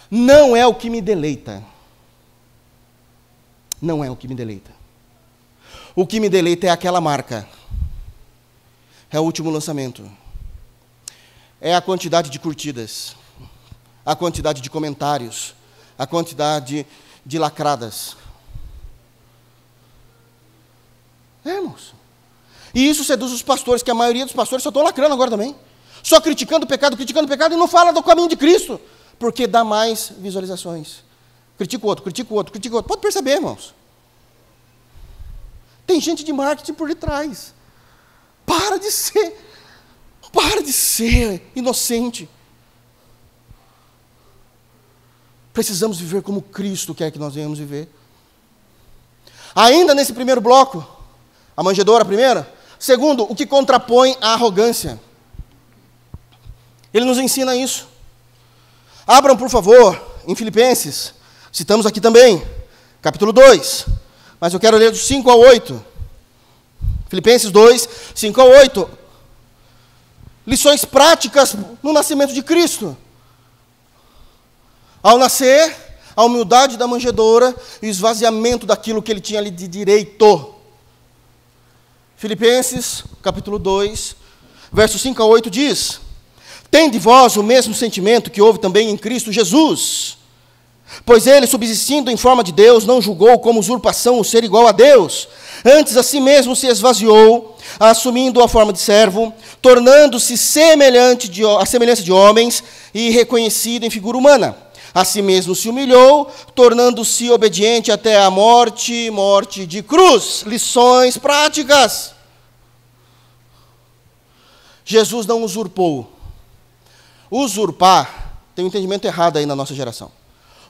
não é o que me deleita. Não é o que me deleita. O que me deleita é aquela marca. É o último lançamento. É a quantidade de curtidas, a quantidade de comentários, a quantidade de lacradas. Irmãos. E isso seduz os pastores, que a maioria dos pastores só estão lacrando agora também. Só criticando o pecado, e não fala do caminho de Cristo, porque dá mais visualizações. Critica o outro. Pode perceber, irmãos. Tem gente de marketing por detrás. Para de ser inocente. Precisamos viver como Cristo quer que nós venhamos viver. Ainda nesse primeiro bloco, a manjedoura primeira. Segundo, o que contrapõe a arrogância. Ele nos ensina isso. Abram, por favor, em Filipenses. Citamos aqui também, capítulo 2. Mas eu quero ler dos 5 ao 8. Filipenses 2, 5 ao 8. Lições práticas no nascimento de Cristo. Ao nascer, a humildade da manjedoura e o esvaziamento daquilo que ele tinha ali de direito. Filipenses, capítulo 2, versos 5 a 8 diz: Tende vós o mesmo sentimento que houve também em Cristo Jesus, pois ele, subsistindo em forma de Deus, não julgou como usurpação o ser igual a Deus. Antes a si mesmo se esvaziou, assumindo a forma de servo, tornando-se à semelhança de homens e reconhecido em figura humana. A si mesmo se humilhou, tornando-se obediente até a morte de cruz. Lições práticas. Jesus não usurpou. Usurpar, tem um entendimento errado aí na nossa geração.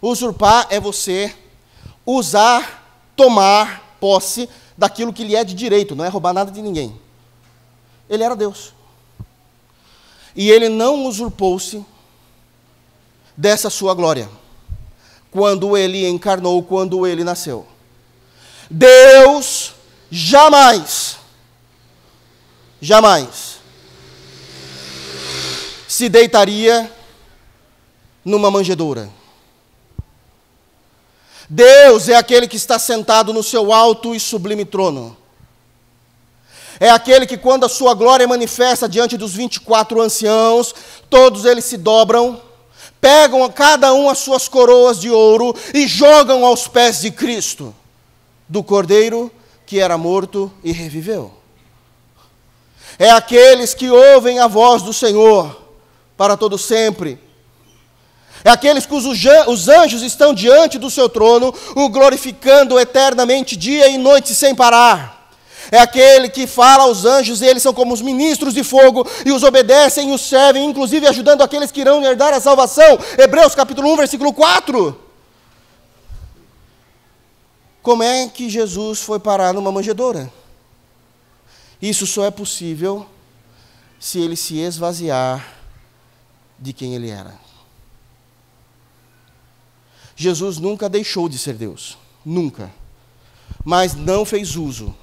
Usurpar é você usar, tomar posse daquilo que lhe é de direito, não é roubar nada de ninguém. Ele era Deus. E ele não usurpou-se dessa sua glória, quando ele encarnou, quando ele nasceu. Deus jamais se deitaria numa manjedoura. Deus é aquele que está sentado no seu alto e sublime trono. É aquele que, quando a sua glória manifesta diante dos 24 anciãos, todos eles se dobram, pegam cada um as suas coroas de ouro e jogam aos pés de Cristo, do Cordeiro que era morto e reviveu. É aqueles que ouvem a voz do Senhor para todo sempre. É aqueles cujos anjos estão diante do seu trono, o glorificando eternamente, dia e noite sem parar. É aquele que fala aos anjos, e eles são como os ministros de fogo, e os obedecem e os servem, inclusive ajudando aqueles que irão herdar a salvação. Hebreus capítulo 1, versículo 4. Como é que Jesus foi parar numa manjedoura? Isso só é possível se ele se esvaziar de quem ele era. Jesus nunca deixou de ser Deus, nunca, mas não fez uso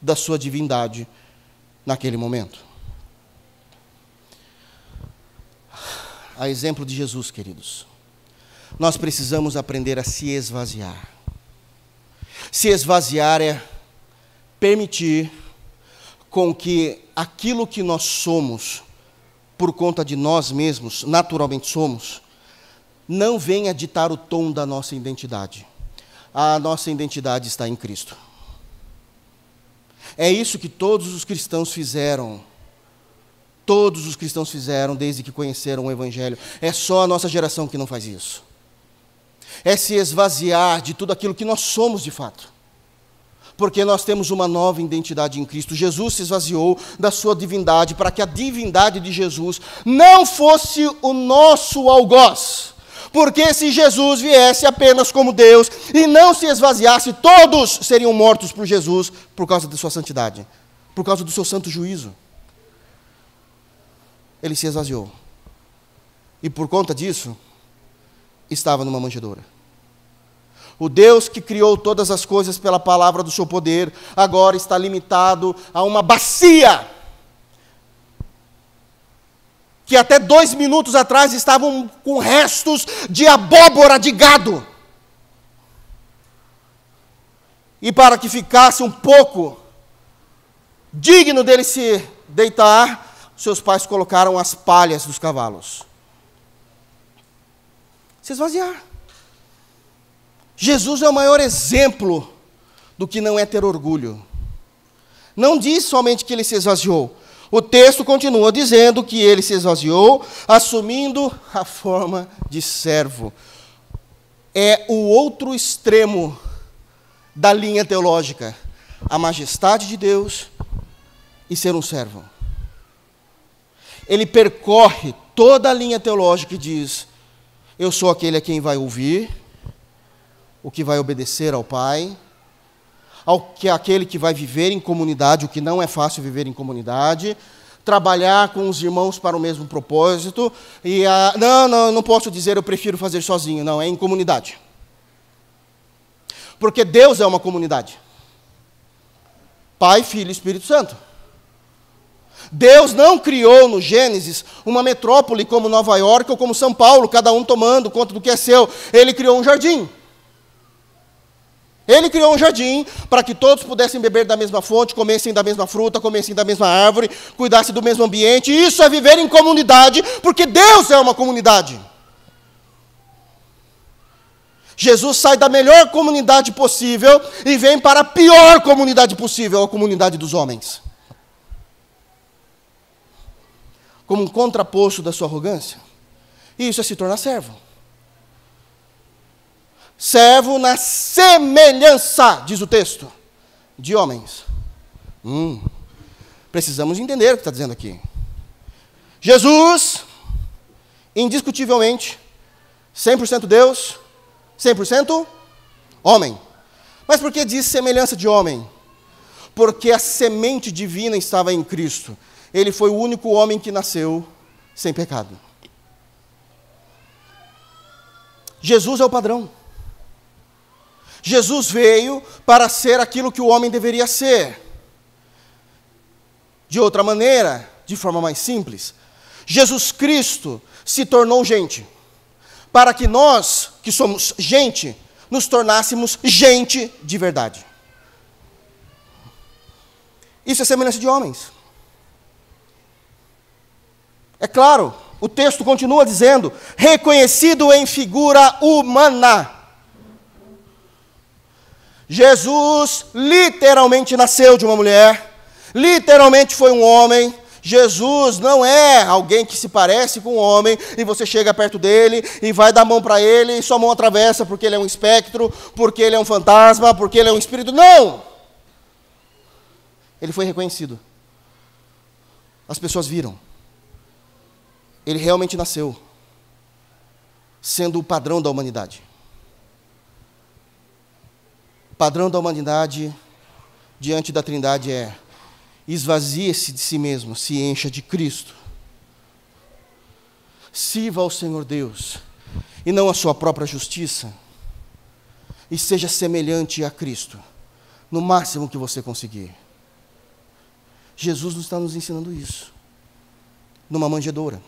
da sua divindade naquele momento. A exemplo de Jesus, queridos, nós precisamos aprender a se esvaziar. Se esvaziar é permitir com que aquilo que nós somos, por conta de nós mesmos, naturalmente somos, não venha ditar o tom da nossa identidade. A nossa identidade está em Cristo. É isso que todos os cristãos fizeram. Todos os cristãos fizeram desde que conheceram o Evangelho. É só a nossa geração que não faz isso. É se esvaziar de tudo aquilo que nós somos de fato. Porque nós temos uma nova identidade em Cristo. Jesus se esvaziou da sua divindade para que a divindade de Jesus não fosse o nosso algoz. Porque se Jesus viesse apenas como Deus e não se esvaziasse, todos seriam mortos por Jesus por causa de sua santidade, por causa do seu santo juízo. Ele se esvaziou. E por conta disso, estava numa manjedoura. O Deus que criou todas as coisas pela palavra do seu poder, agora está limitado a uma bacia que até 2 minutos atrás estavam com restos de abóbora de gado. E para que ficasse um pouco digno dele se deitar, seus pais colocaram as palhas dos cavalos. Se esvaziar. Jesus é o maior exemplo do que não é ter orgulho. Não diz somente que ele se esvaziou. O texto continua dizendo que ele se esvaziou, assumindo a forma de servo. É o outro extremo da linha teológica. A majestade de Deus e ser um servo. Ele percorre toda a linha teológica e diz: eu sou aquele a quem vai ouvir, o que vai obedecer ao Pai, aquele que vai viver em comunidade, o que não é fácil viver em comunidade, trabalhar com os irmãos para o mesmo propósito, e não posso dizer eu prefiro fazer sozinho, não, é em comunidade. Porque Deus é uma comunidade. Pai, Filho e Espírito Santo. Deus não criou no Gênesis uma metrópole como Nova York ou como São Paulo, cada um tomando conta do que é seu. Ele criou um jardim. Ele criou um jardim para que todos pudessem beber da mesma fonte, comessem da mesma fruta, comessem da mesma árvore, cuidassem do mesmo ambiente. E isso é viver em comunidade, porque Deus é uma comunidade. Jesus sai da melhor comunidade possível e vem para a pior comunidade possível, a comunidade dos homens. Como um contraposto da sua arrogância. E isso é se tornar servo. Servo na semelhança, diz o texto, de homens. Precisamos entender o que está dizendo aqui. Jesus, indiscutivelmente, 100% Deus, 100% homem. Mas por que diz semelhança de homem? Porque a semente divina estava em Cristo. Ele foi o único homem que nasceu sem pecado. Jesus é o padrão. Jesus veio para ser aquilo que o homem deveria ser. De outra maneira, de forma mais simples, Jesus Cristo se tornou gente, para que nós, que somos gente, nos tornássemos gente de verdade. Isso é semelhança de homens. É claro, o texto continua dizendo, reconhecido em figura humana. Jesus literalmente nasceu de uma mulher, literalmente foi um homem. Jesus não é alguém que se parece com um homem, e você chega perto dele e vai dar a mão para ele, e sua mão atravessa porque ele é um espectro, porque ele é um fantasma, porque ele é um espírito. Não! ele foi reconhecido. As pessoas viram. Ele realmente nasceu, sendo o padrão da humanidade. O padrão da humanidade diante da Trindade é: esvazie-se de si mesmo, se encha de Cristo. Sirva ao Senhor Deus, e não a sua própria justiça, e seja semelhante a Cristo, no máximo que você conseguir. Jesus não está nos ensinando isso, numa manjedoura.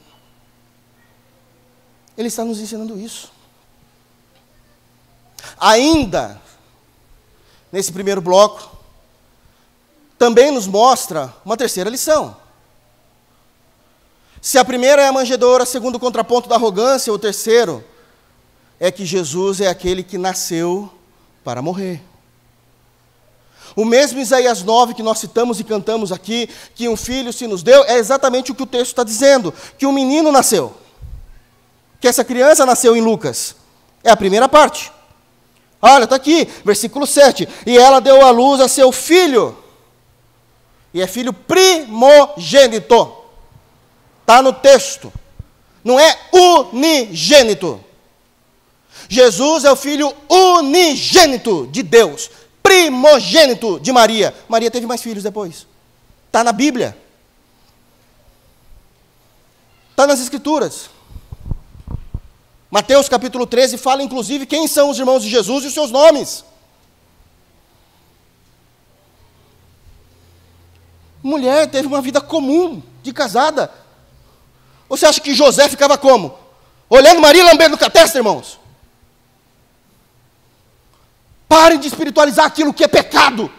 Ele está nos ensinando isso. Ainda, nesse primeiro bloco, também nos mostra uma terceira lição. Se a primeira é a manjedoura, segundo o contraponto da arrogância, o terceiro é que Jesus é aquele que nasceu para morrer. O mesmo Isaías 9 que nós citamos e cantamos aqui, que um filho se nos deu, é exatamente o que o texto está dizendo, que um menino nasceu. Que essa criança nasceu em Lucas. É a primeira parte. Olha, está aqui, versículo 7. E ela deu à luz a seu filho. E é filho primogênito. Está no texto. Não é unigênito. Jesus é o filho unigênito de Deus. Primogênito de Maria. Maria teve mais filhos depois. Está na Bíblia. Está nas Escrituras. Mateus capítulo 13 fala, inclusive, quem são os irmãos de Jesus e os seus nomes. Mulher teve uma vida comum, de casada. Você acha que José ficava como? Olhando Maria lambendo a testa, irmãos? Parem de espiritualizar aquilo que é pecado.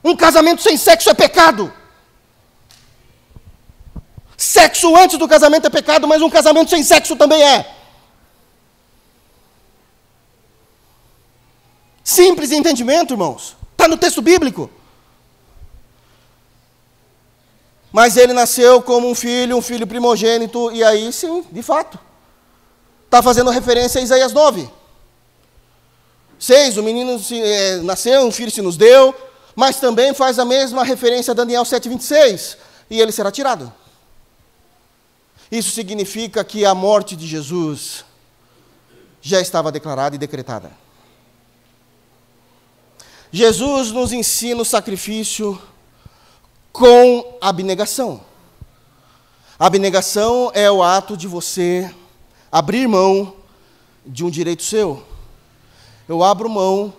Um casamento sem sexo é pecado. Sexo antes do casamento é pecado, mas um casamento sem sexo também é. Simples entendimento, irmãos. Está no texto bíblico. Mas ele nasceu como um filho primogênito, e aí sim, de fato. Está fazendo referência a Isaías 9. 6, o menino nasceu, um filho se nos deu, mas também faz a mesma referência a Daniel 7,26, e ele será tirado. Isso significa que a morte de Jesus já estava declarada e decretada. Jesus nos ensina o sacrifício com abnegação. Abnegação é o ato de você abrir mão de um direito seu. Eu abro mão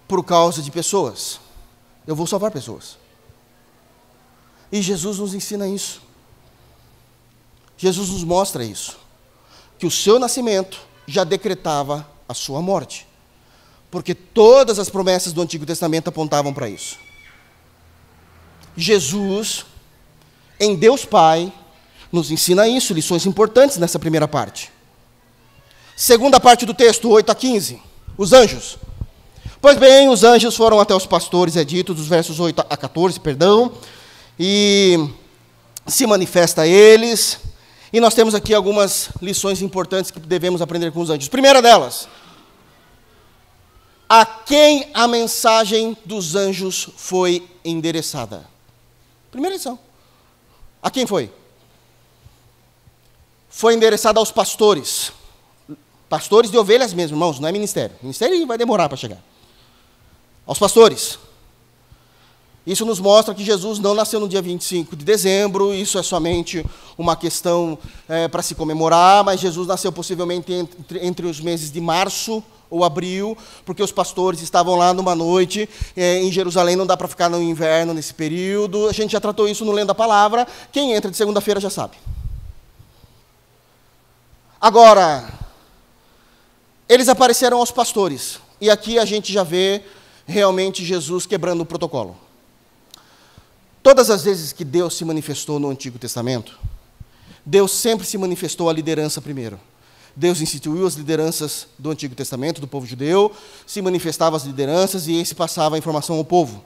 por causa de pessoas. Eu vou salvar pessoas. E Jesus nos ensina isso. Jesus nos mostra isso. Que o seu nascimento já decretava a sua morte. Porque todas as promessas do Antigo Testamento apontavam para isso. Jesus, em Deus Pai, nos ensina isso, lições importantes nessa primeira parte. Segunda parte do texto, 8 a 15, os anjos. Pois bem, os anjos foram até os pastores, é dito, dos versos 8 a 14, e se manifesta a eles, e nós temos aqui algumas lições importantes que devemos aprender com os anjos. Primeira delas, a quem a mensagem dos anjos foi endereçada? Primeira lição. A quem foi? Foi endereçada aos pastores. Pastores de ovelhas mesmo, irmãos, não é ministério. Ministério vai demorar para chegar. Aos pastores. Isso nos mostra que Jesus não nasceu no dia 25 de dezembro, isso é somente uma questão para se comemorar, mas Jesus nasceu possivelmente entre os meses de março ou abril, porque os pastores estavam lá numa noite, em Jerusalém não dá para ficar no inverno nesse período, a gente já tratou isso no Lendo a Palavra, quem entra de segunda-feira já sabe. Agora, eles apareceram aos pastores, e aqui a gente já vê realmente Jesus quebrando o protocolo. Todas as vezes que Deus se manifestou no Antigo Testamento, Deus sempre se manifestou à liderança primeiro. Deus instituiu as lideranças do Antigo Testamento, do povo judeu, se manifestava as lideranças e esse passava a informação ao povo.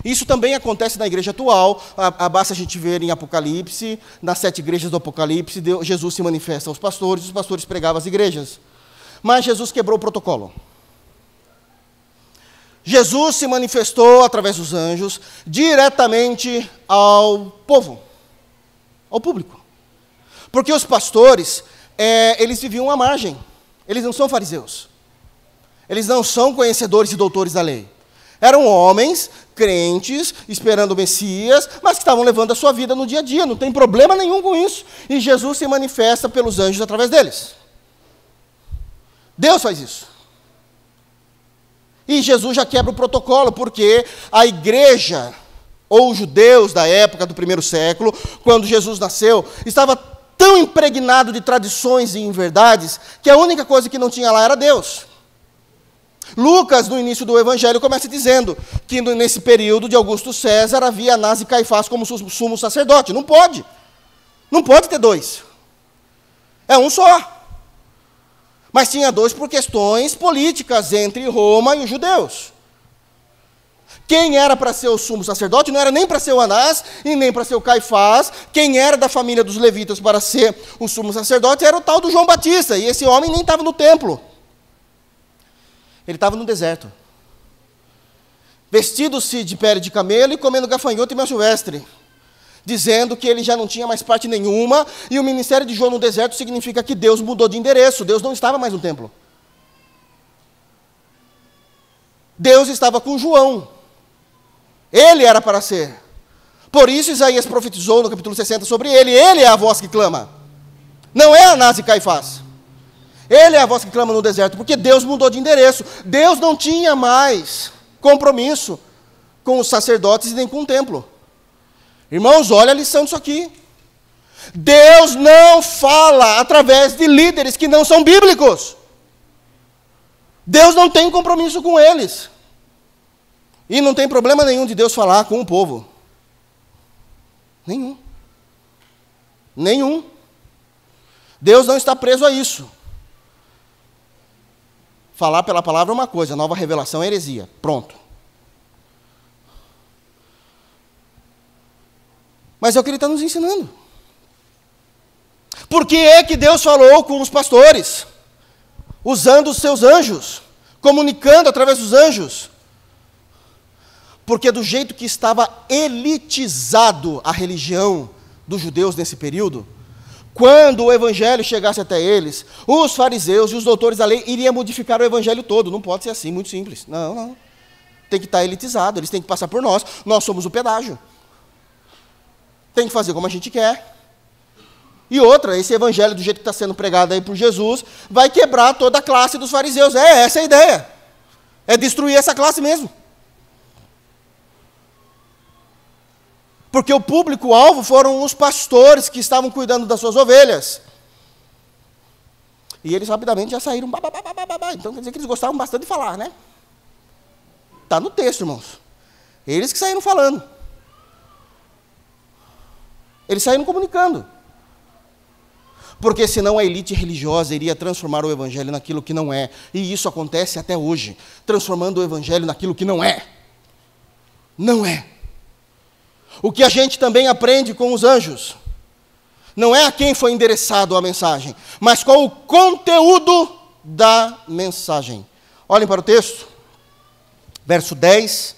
Isso também acontece na igreja atual, basta a gente ver em Apocalipse, nas 7 igrejas do Apocalipse, Jesus se manifesta aos pastores, os pastores pregavam às igrejas. Mas Jesus quebrou o protocolo. Jesus se manifestou através dos anjos diretamente ao povo, ao público. Porque os pastores, eles viviam à margem. Eles não são fariseus. Eles não são conhecedores e doutores da lei. Eram homens, crentes, esperando o Messias, mas que estavam levando a sua vida no dia a dia. Não tem problema nenhum com isso. E Jesus se manifesta pelos anjos através deles. Deus faz isso. E Jesus já quebra o protocolo, porque a igreja, ou os judeus da época do primeiro século, quando Jesus nasceu, estava tão impregnado de tradições e inverdades, que a única coisa que não tinha lá era Deus. Lucas, no início do Evangelho, começa dizendo que nesse período de Augusto César havia Anás e Caifás como sumo sacerdote. Não pode. Não pode ter dois. É um só. Mas tinha dois por questões políticas entre Roma e os judeus. Quem era para ser o sumo sacerdote não era nem para ser o Anás e nem para ser o Caifás. Quem era da família dos levitas para ser o sumo sacerdote era o tal do João Batista. E esse homem nem estava no templo. Ele estava no deserto. Vestido-se de pele de camelo e comendo gafanhoto e mel silvestre. Dizendo que ele já não tinha mais parte nenhuma, e o ministério de João no deserto significa que Deus mudou de endereço, Deus não estava mais no templo. Deus estava com João. Ele era para ser. Por isso Isaías profetizou no capítulo 60 sobre ele. Ele é a voz que clama. Não é Anás e Caifás. Ele é a voz que clama no deserto, porque Deus mudou de endereço. Deus não tinha mais compromisso com os sacerdotes e nem com o templo. Irmãos, olha a lição disso aqui. Deus não fala através de líderes que não são bíblicos. Deus não tem compromisso com eles. E não tem problema nenhum de Deus falar com o povo. Nenhum. Nenhum. Deus não está preso a isso. Falar pela palavra é uma coisa, nova revelação é heresia. Pronto. Mas é o que ele está nos ensinando. Por que é que Deus falou com os pastores? Usando os seus anjos, comunicando através dos anjos. Porque do jeito que estava elitizado a religião dos judeus nesse período, quando o evangelho chegasse até eles, os fariseus e os doutores da lei iriam modificar o evangelho todo. Não pode ser assim, muito simples. Não. Tem que estar elitizado, eles têm que passar por nós. Nós somos o pedágio. Tem que fazer como a gente quer. E outra, esse evangelho, do jeito que está sendo pregado aí por Jesus, vai quebrar toda a classe dos fariseus. Essa é a ideia. É destruir essa classe mesmo. Porque o público-alvo foram os pastores que estavam cuidando das suas ovelhas. E eles rapidamente já saíram. Então quer dizer que eles gostavam bastante de falar, né? Está no texto, irmãos. Eles que saíram falando. Eles saíram comunicando. Porque senão a elite religiosa iria transformar o evangelho naquilo que não é. E isso acontece até hoje. Transformando o evangelho naquilo que não é. Não é. O que a gente também aprende com os anjos. Não é a quem foi endereçado a mensagem, mas qual o conteúdo da mensagem. Olhem para o texto. Verso 10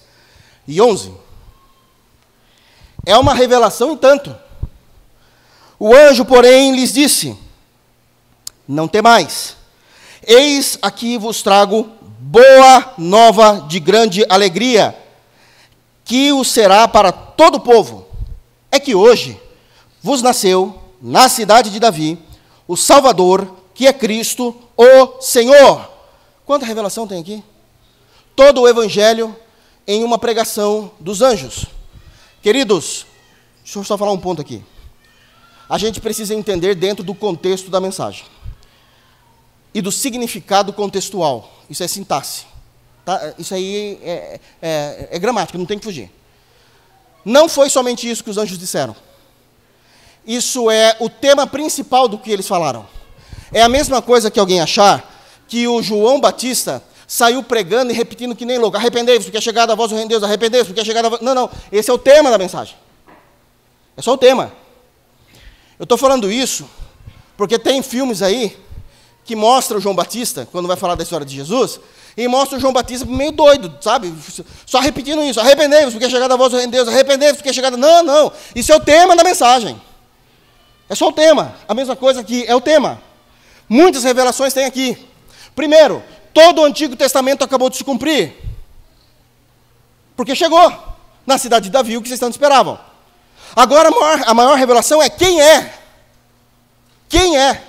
e 11. É uma revelação em tanto. O anjo, porém, lhes disse: não temais, eis aqui vos trago boa nova de grande alegria, que o será para todo o povo. É que hoje vos nasceu, na cidade de Davi, o Salvador, que é Cristo, o Senhor. Quanta revelação tem aqui? Todo o evangelho em uma pregação dos anjos. Queridos, deixa eu só falar um ponto aqui. A gente precisa entender dentro do contexto da mensagem. E do significado contextual. Isso é sintaxe. Tá? Isso aí é gramática, não tem que fugir. Não foi somente isso que os anjos disseram. Isso é o tema principal do que eles falaram. É a mesma coisa que alguém achar que o João Batista saiu pregando e repetindo que nem louco. Arrependei-vos, porque é chegada a voz do reino de Deus. Arrependei-vos, porque é chegada a voz... Não. Esse é o tema da mensagem. É só o tema. Eu estou falando isso porque tem filmes aí que mostram o João Batista, quando vai falar da história de Jesus, E mostra o João Batista meio doido, sabe? Só repetindo isso. Arrependei-vos, porque é chegada a voz de Deus. Arrependei-vos, porque é chegada... Não. Isso é o tema da mensagem. É só o tema. A mesma coisa aqui é o tema. Muitas revelações tem aqui. Primeiro, todo o Antigo Testamento acabou de se cumprir. Porque chegou na cidade de Davi o que vocês tanto esperavam. Agora a maior revelação é quem é. Quem é?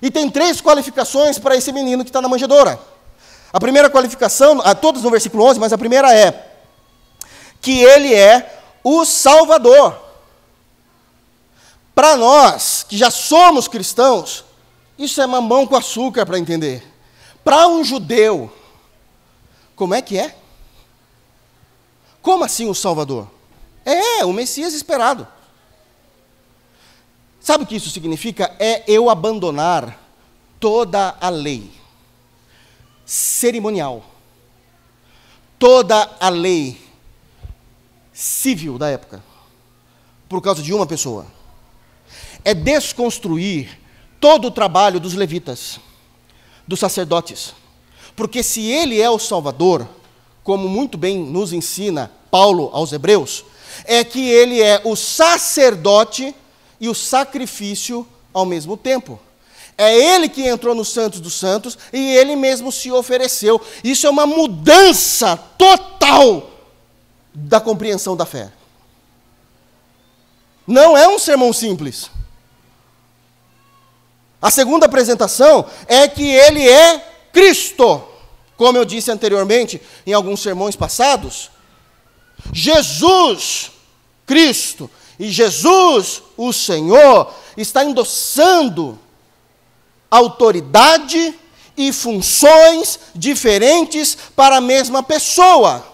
E tem 3 qualificações para esse menino que está na manjedoura. A primeira qualificação, todas no versículo 11, mas a primeira é que ele é o Salvador. Para nós, que já somos cristãos, isso é mamão com açúcar para entender. Para um judeu, como é que é? Como assim o Salvador? É, o Messias esperado. Sabe o que isso significa? É eu abandonar toda a lei cerimonial, toda a lei civil da época, por causa de uma pessoa. É desconstruir todo o trabalho dos levitas, dos sacerdotes. Porque se ele é o Salvador, como muito bem nos ensina Paulo aos Hebreus, é que ele é o sacerdote e o sacrifício ao mesmo tempo. É ele que entrou no Santos dos Santos e ele mesmo se ofereceu. Isso é uma mudança total da compreensão da fé. Não é um sermão simples. A segunda apresentação é que ele é Cristo. Como eu disse anteriormente em alguns sermões passados, Jesus, Cristo, e Jesus, o Senhor, está endossando autoridade e funções diferentes para a mesma pessoa.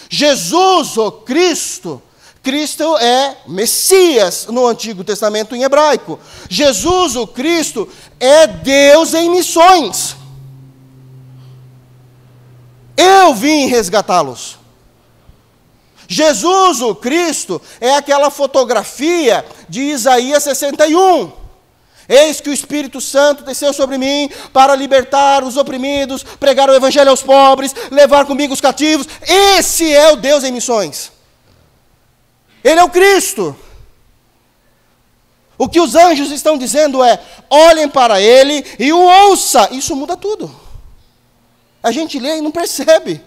Jesus, o Cristo, Cristo é Messias no Antigo Testamento em hebraico. Jesus, o Cristo, é Deus em missões. Eu vim resgatá-los. Jesus, o Cristo, é aquela fotografia de Isaías 61. Eis que o Espírito Santo desceu sobre mim para libertar os oprimidos, pregar o evangelho aos pobres, levar comigo os cativos. Esse é o Deus em missões. Ele é o Cristo. O que os anjos estão dizendo é, olhem para ele e o ouça. Isso muda tudo. A gente lê e não percebe.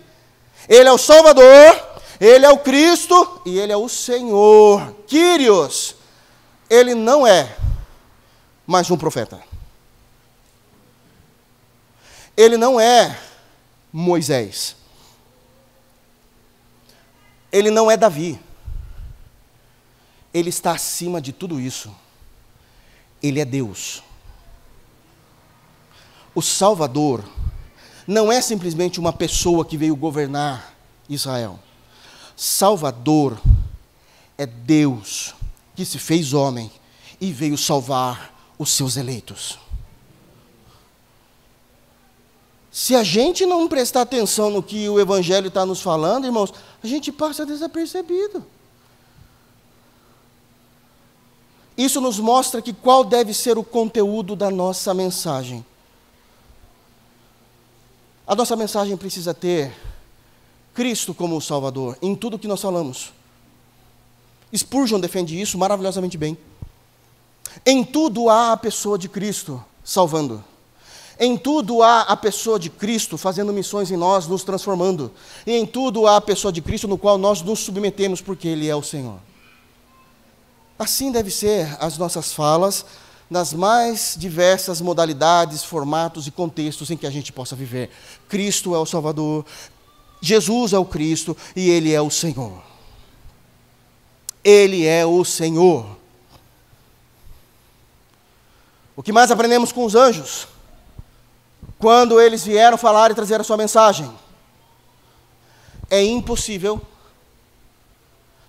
Ele é o Salvador, ele é o Cristo e ele é o Senhor. Kyrios. Ele não é mais um profeta. Ele não é Moisés. Ele não é Davi. Ele está acima de tudo isso. Ele é Deus. O Salvador não é simplesmente uma pessoa que veio governar Israel. Salvador é Deus que se fez homem e veio salvar os seus eleitos. Se a gente não prestar atenção no que o Evangelho está nos falando, irmãos, a gente passa desapercebido. Isso nos mostra que qual deve ser o conteúdo da nossa mensagem. A nossa mensagem precisa ter Cristo como o Salvador em tudo que nós falamos. Spurgeon defende isso maravilhosamente bem. Em tudo há a pessoa de Cristo salvando. Em tudo há a pessoa de Cristo fazendo missões em nós, nos transformando. E em tudo há a pessoa de Cristo no qual nós nos submetemos porque Ele é o Senhor. Assim deve ser as nossas falas, nas mais diversas modalidades, formatos e contextos em que a gente possa viver. Cristo é o Salvador, Jesus é o Cristo e Ele é o Senhor. Ele é o Senhor. O que mais aprendemos com os anjos? Quando eles vieram falar e trazer a sua mensagem. É impossível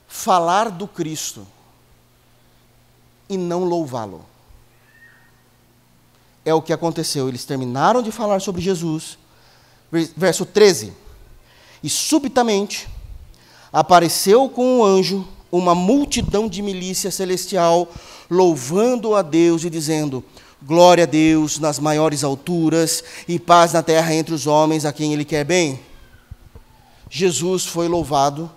falar do Cristo e não louvá-lo. É o que aconteceu. Eles terminaram de falar sobre Jesus. Verso 13. E subitamente apareceu com um anjo uma multidão de milícia celestial, louvando a Deus e dizendo: Glória a Deus nas maiores alturas e paz na terra entre os homens a quem Ele quer bem. Jesus foi louvado,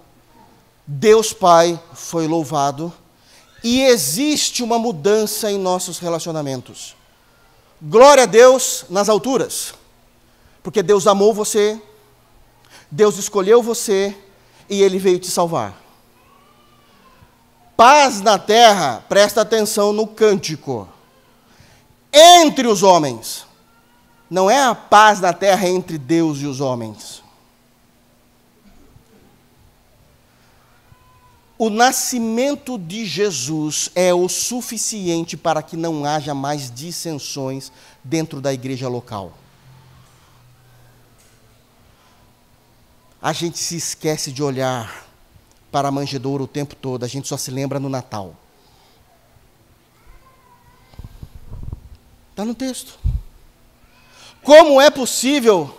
Deus Pai foi louvado, e existe uma mudança em nossos relacionamentos. Glória a Deus nas alturas, porque Deus amou você, Deus escolheu você e Ele veio te salvar. Paz na terra, presta atenção no cântico. Entre os homens. Não é a paz na terra entre Deus e os homens. O nascimento de Jesus é o suficiente para que não haja mais dissensões dentro da igreja local. A gente se esquece de olhar para a manjedoura o tempo todo, a gente só se lembra no Natal. Está no texto. Como é possível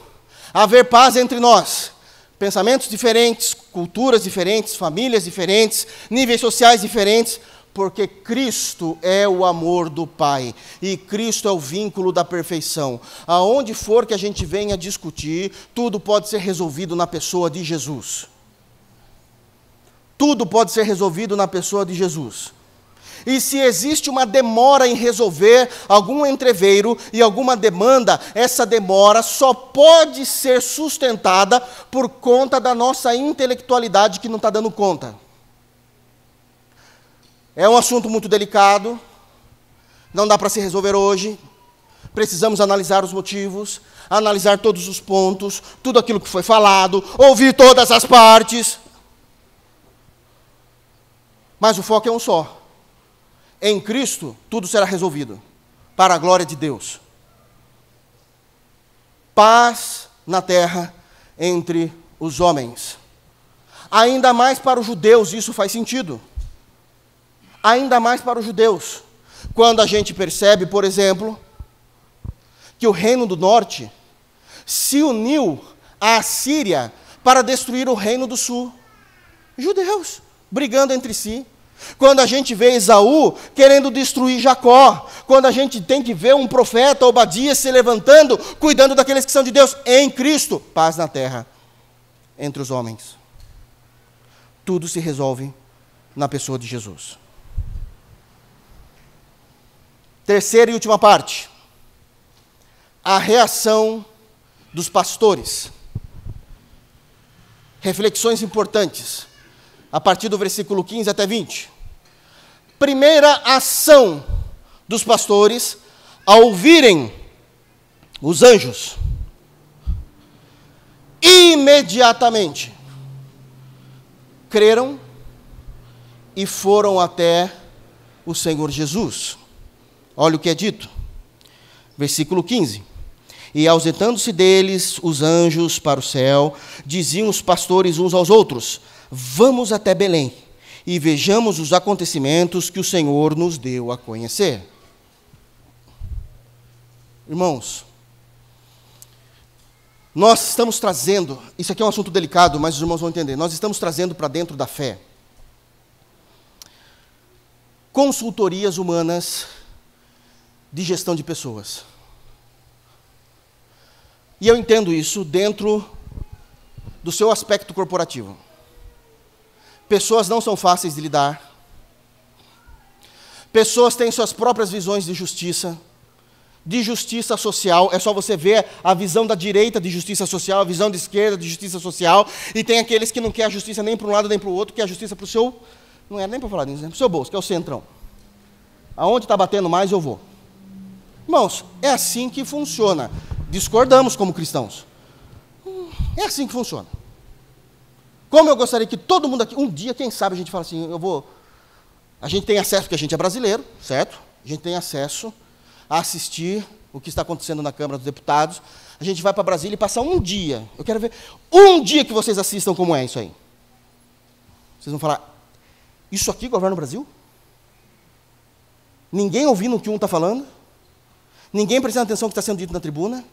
haver paz entre nós? Pensamentos diferentes, culturas diferentes, famílias diferentes, níveis sociais diferentes, porque Cristo é o amor do Pai, e Cristo é o vínculo da perfeição. Aonde for que a gente venha discutir, tudo pode ser resolvido na pessoa de Jesus. Tudo pode ser resolvido na pessoa de Jesus. E se existe uma demora em resolver algum entreveiro e alguma demanda, essa demora só pode ser sustentada por conta da nossa intelectualidade que não está dando conta. É um assunto muito delicado, não dá para se resolver hoje. Precisamos analisar os motivos, analisar todos os pontos, tudo aquilo que foi falado, ouvir todas as partes. Mas o foco é um só. Em Cristo, tudo será resolvido, para a glória de Deus. Paz na terra entre os homens. Ainda mais para os judeus, isso faz sentido. Ainda mais para os judeus. Quando a gente percebe, por exemplo, que o reino do norte se uniu à Síria para destruir o reino do sul. Judeus, brigando entre si. Quando a gente vê Esaú querendo destruir Jacó, quando a gente tem que ver um profeta, Obadias, se levantando, cuidando daqueles que são de Deus, em Cristo, paz na terra, entre os homens. Tudo se resolve na pessoa de Jesus. Terceira e última parte, a reação dos pastores. Reflexões importantes. A partir do versículo 15 até 20. Primeira ação dos pastores ao ouvirem os anjos. Imediatamente creram e foram até o Senhor Jesus. Olha o que é dito. Versículo 15. E ausentando-se deles os anjos para o céu, diziam os pastores uns aos outros: vamos até Belém e vejamos os acontecimentos que o Senhor nos deu a conhecer. Irmãos, nós estamos trazendo, isso aqui é um assunto delicado, mas os irmãos vão entender, nós estamos trazendo para dentro da fé consultorias humanas de gestão de pessoas. E eu entendo isso dentro do seu aspecto corporativo. Pessoas não são fáceis de lidar. Pessoas têm suas próprias visões de justiça social. É só você ver a visão da direita de justiça social, a visão da esquerda de justiça social, e tem aqueles que não querem a justiça nem para um lado nem para o outro, quer a justiça para o seu, não é nem para falar disso, para o seu bolso, que é o centrão. Aonde está batendo mais, eu vou. Irmãos, é assim que funciona. Discordamos como cristãos. É assim que funciona. Como eu gostaria que todo mundo aqui, um dia, quem sabe, a gente fala assim, a gente tem acesso, porque a gente é brasileiro, certo? A gente tem acesso a assistir o que está acontecendo na Câmara dos Deputados. A gente vai para Brasília e passa um dia. Eu quero ver um dia que vocês assistam como é isso aí. Vocês vão falar, isso aqui governa o Brasil? Ninguém ouvindo o que um está falando? Ninguém prestando atenção no que está sendo dito na tribuna?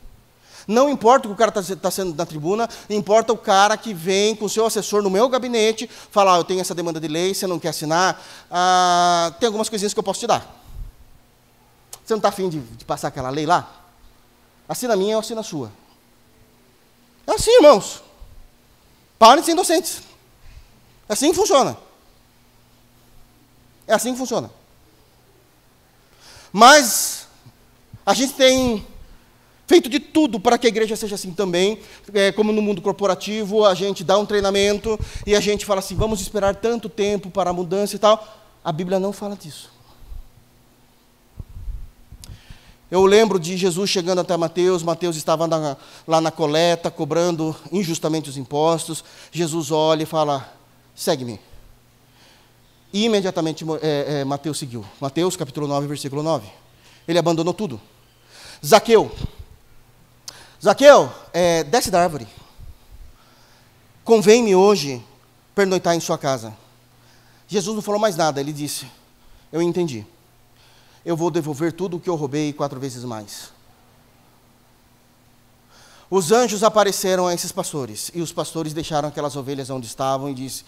Não importa o que o cara está sendo na tribuna, importa o cara que vem com o seu assessor no meu gabinete, falar, eu tenho essa demanda de lei, você não quer assinar, tem algumas coisinhas que eu posso te dar. Você não está afim de passar aquela lei lá? Assina a minha, eu assino a sua. É assim, irmãos. Parem de ser inocentes. É assim que funciona. É assim que funciona. Mas a gente tem feito de tudo para que a igreja seja assim também. Como no mundo corporativo, a gente dá um treinamento e a gente fala assim, vamos esperar tanto tempo para a mudança e tal. A Bíblia não fala disso. Eu lembro de Jesus chegando até Mateus estava lá na coleta, cobrando injustamente os impostos. Jesus olha e fala, segue-me. E imediatamente Mateus seguiu. Mateus capítulo 9, versículo 9. Ele abandonou tudo. Zaqueu, desce da árvore. Convém-me hoje pernoitar em sua casa. Jesus não falou mais nada, ele disse, eu entendi. Eu vou devolver tudo o que eu roubei 4 vezes mais. Os anjos apareceram a esses pastores, e os pastores deixaram aquelas ovelhas onde estavam e disse,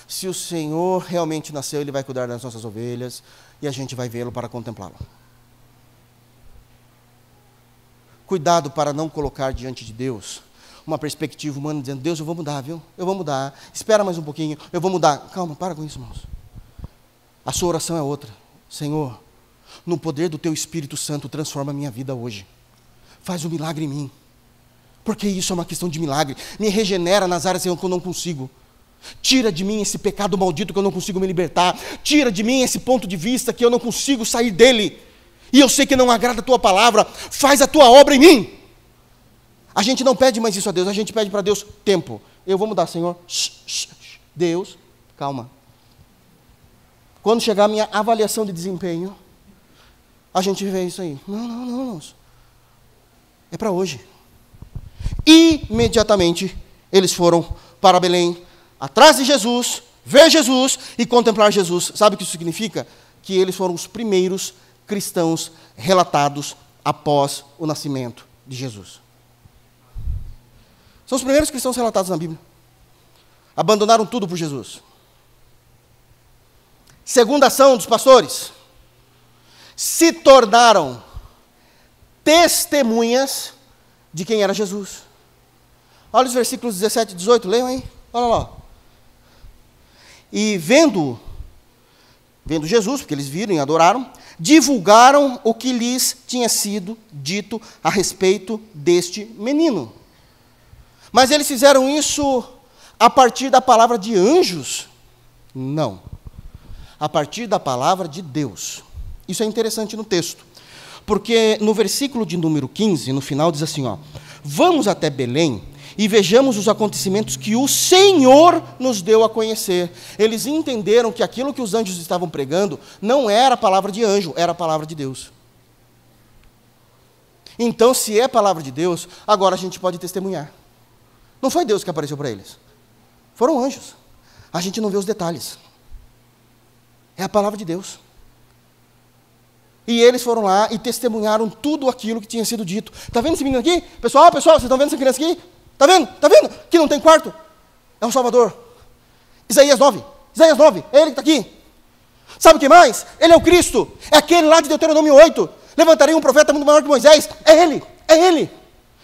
se o Senhor realmente nasceu, Ele vai cuidar das nossas ovelhas, e a gente vai vê-lo para contemplá-lo. Cuidado para não colocar diante de Deus uma perspectiva humana, dizendo, Deus, eu vou mudar, viu? Eu vou mudar, espera mais um pouquinho, eu vou mudar. Calma, para com isso, irmãos. A sua oração é outra. Senhor, no poder do Teu Espírito Santo, transforma a minha vida hoje. Faz um milagre em mim. Porque isso é uma questão de milagre. Me regenera nas áreas em que eu não consigo. Tira de mim esse pecado maldito que eu não consigo me libertar. Tira de mim esse ponto de vista que eu não consigo sair dele. E eu sei que não agrada a Tua palavra. Faz a Tua obra em mim. A gente não pede mais isso a Deus. A gente pede para Deus tempo. Eu vou mudar, Senhor. Deus, calma. Quando chegar a minha avaliação de desempenho, a gente vê isso aí. Não. É para hoje. Imediatamente, eles foram para Belém, atrás de Jesus, ver Jesus e contemplar Jesus. Sabe o que isso significa? Que eles foram os primeiros cristãos relatados após o nascimento de Jesus. São os primeiros cristãos relatados na Bíblia. Abandonaram tudo por Jesus. Segunda ação dos pastores. Se tornaram testemunhas de quem era Jesus. Olha os versículos 17 e 18, leiam aí. Olha lá. E vendo Jesus, porque eles viram e adoraram, divulgaram o que lhes tinha sido dito a respeito deste menino. Mas eles fizeram isso a partir da palavra de anjos? Não. A partir da palavra de Deus. Isso é interessante no texto. Porque no versículo de número 15, no final, diz assim, ó, vamos até Belém e vejamos os acontecimentos que o Senhor nos deu a conhecer. Eles entenderam que aquilo que os anjos estavam pregando não era a palavra de anjo, era a palavra de Deus. Então, se é a palavra de Deus, agora a gente pode testemunhar. Não foi Deus que apareceu para eles. Foram anjos. A gente não vê os detalhes. É a palavra de Deus. E eles foram lá e testemunharam tudo aquilo que tinha sido dito. Está vendo esse menino aqui? Pessoal, vocês estão vendo essa criança aqui? Está vendo? Está vendo? Que não tem quarto? É um Salvador. Isaías 9, é ele que está aqui. Sabe o que mais? Ele é o Cristo. É aquele lá de Deuteronômio 8. Levantarei um profeta muito maior que Moisés. É ele.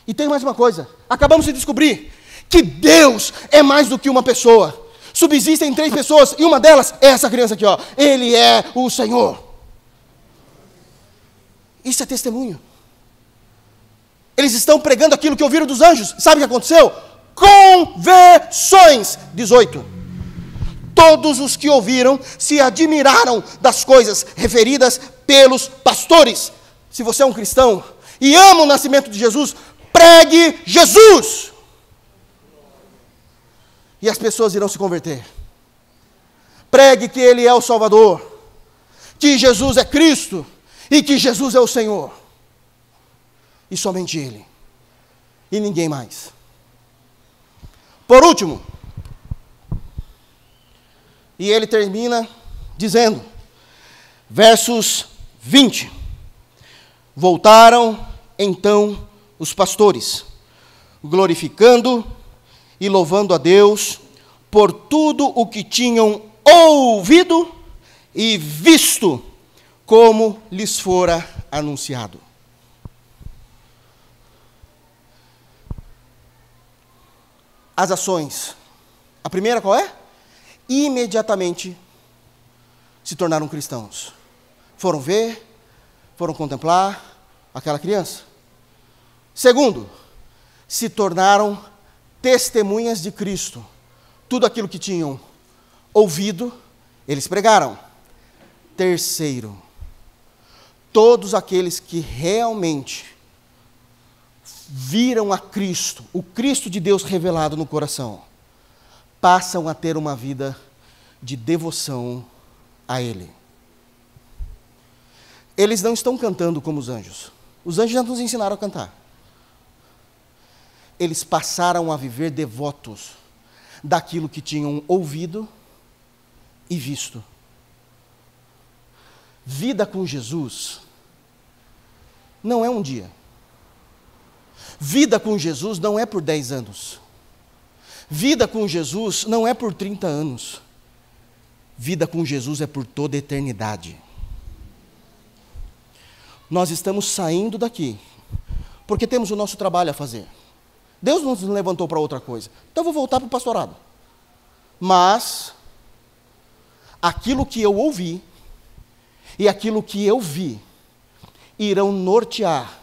E tem mais uma coisa. Acabamos de descobrir que Deus é mais do que uma pessoa. Subsistem 3 pessoas e uma delas é essa criança aqui, ó. Ele é o Senhor. Isso é testemunho. Eles estão pregando aquilo que ouviram dos anjos. Sabe o que aconteceu? Conversões. 18. Todos os que ouviram se admiraram das coisas referidas pelos pastores. Se você é um cristão e ama o nascimento de Jesus, pregue Jesus. E as pessoas irão se converter. Pregue que Ele é o Salvador, que Jesus é Cristo e que Jesus é o Senhor. E somente Ele. E ninguém mais. Por último, e ele termina dizendo, versos 20. Voltaram então os pastores, glorificando e louvando a Deus por tudo o que tinham ouvido e visto, como lhes fora anunciado. As ações. A primeira qual é? Imediatamente se tornaram cristãos. Foram ver, foram contemplar aquela criança. Segundo, se tornaram testemunhas de Cristo. Tudo aquilo que tinham ouvido, eles pregaram. Terceiro, todos aqueles que realmente viram a Cristo, o Cristo de Deus revelado no coração, passam a ter uma vida de devoção a Ele. Eles não estão cantando como os anjos. Os anjos já nos ensinaram a cantar. Eles passaram a viver devotos daquilo que tinham ouvido e visto. Vida com Jesus não é um dia. Vida com Jesus não é por 10 anos. Vida com Jesus não é por 30 anos. Vida com Jesus é por toda a eternidade. Nós estamos saindo daqui porque temos o nosso trabalho a fazer. Deus não nos levantou para outra coisa. Então eu vou voltar para o pastorado. Mas aquilo que eu ouvi e aquilo que eu vi irão nortear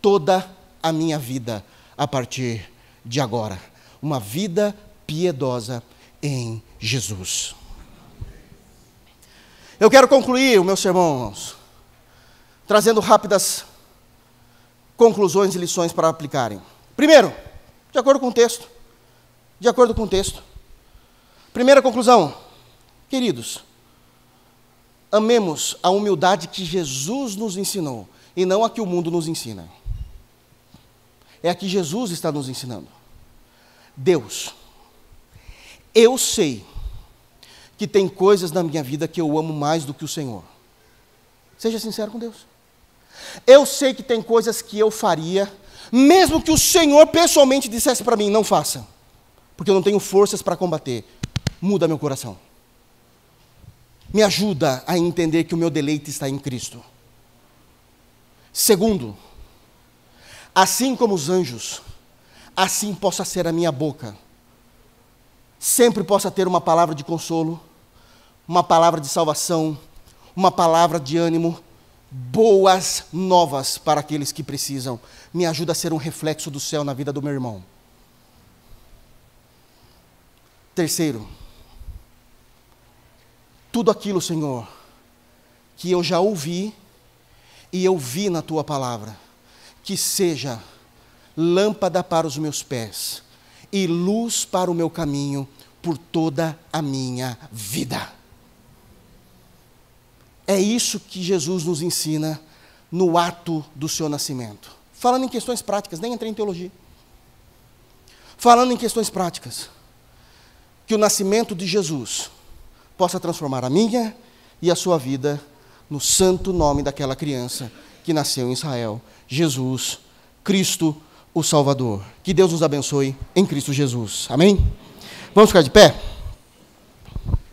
toda a minha vida a partir de agora. Uma vida piedosa em Jesus. Eu quero concluir o meu sermão, irmãos, trazendo rápidas conclusões e lições para aplicarem. Primeiro, de acordo com o texto. De acordo com o texto. Primeira conclusão. Queridos, amemos a humildade que Jesus nos ensinou e não a que o mundo nos ensina. É a que Jesus está nos ensinando. Deus, eu sei que tem coisas na minha vida que eu amo mais do que o Senhor. Seja sincero com Deus. Eu sei que tem coisas que eu faria, mesmo que o Senhor pessoalmente dissesse para mim, não faça, porque eu não tenho forças para combater. Muda meu coração. Me ajuda a entender que o meu deleite está em Cristo. Segundo, assim como os anjos, assim possa ser a minha boca. Sempre possa ter uma palavra de consolo, uma palavra de salvação, uma palavra de ânimo, boas novas para aqueles que precisam. Me ajuda a ser um reflexo do céu na vida do meu irmão. Terceiro, tudo aquilo, Senhor, que eu já ouvi e eu vi na Tua palavra, que seja lâmpada para os meus pés e luz para o meu caminho por toda a minha vida. É isso que Jesus nos ensina no ato do seu nascimento. Falando em questões práticas, nem entrei em teologia. Falando em questões práticas, que o nascimento de Jesus possa transformar a minha e a sua vida no santo nome daquela criança que nasceu em Israel, Jesus Cristo, o Salvador. Que Deus nos abençoe em Cristo Jesus. Amém? Vamos ficar de pé?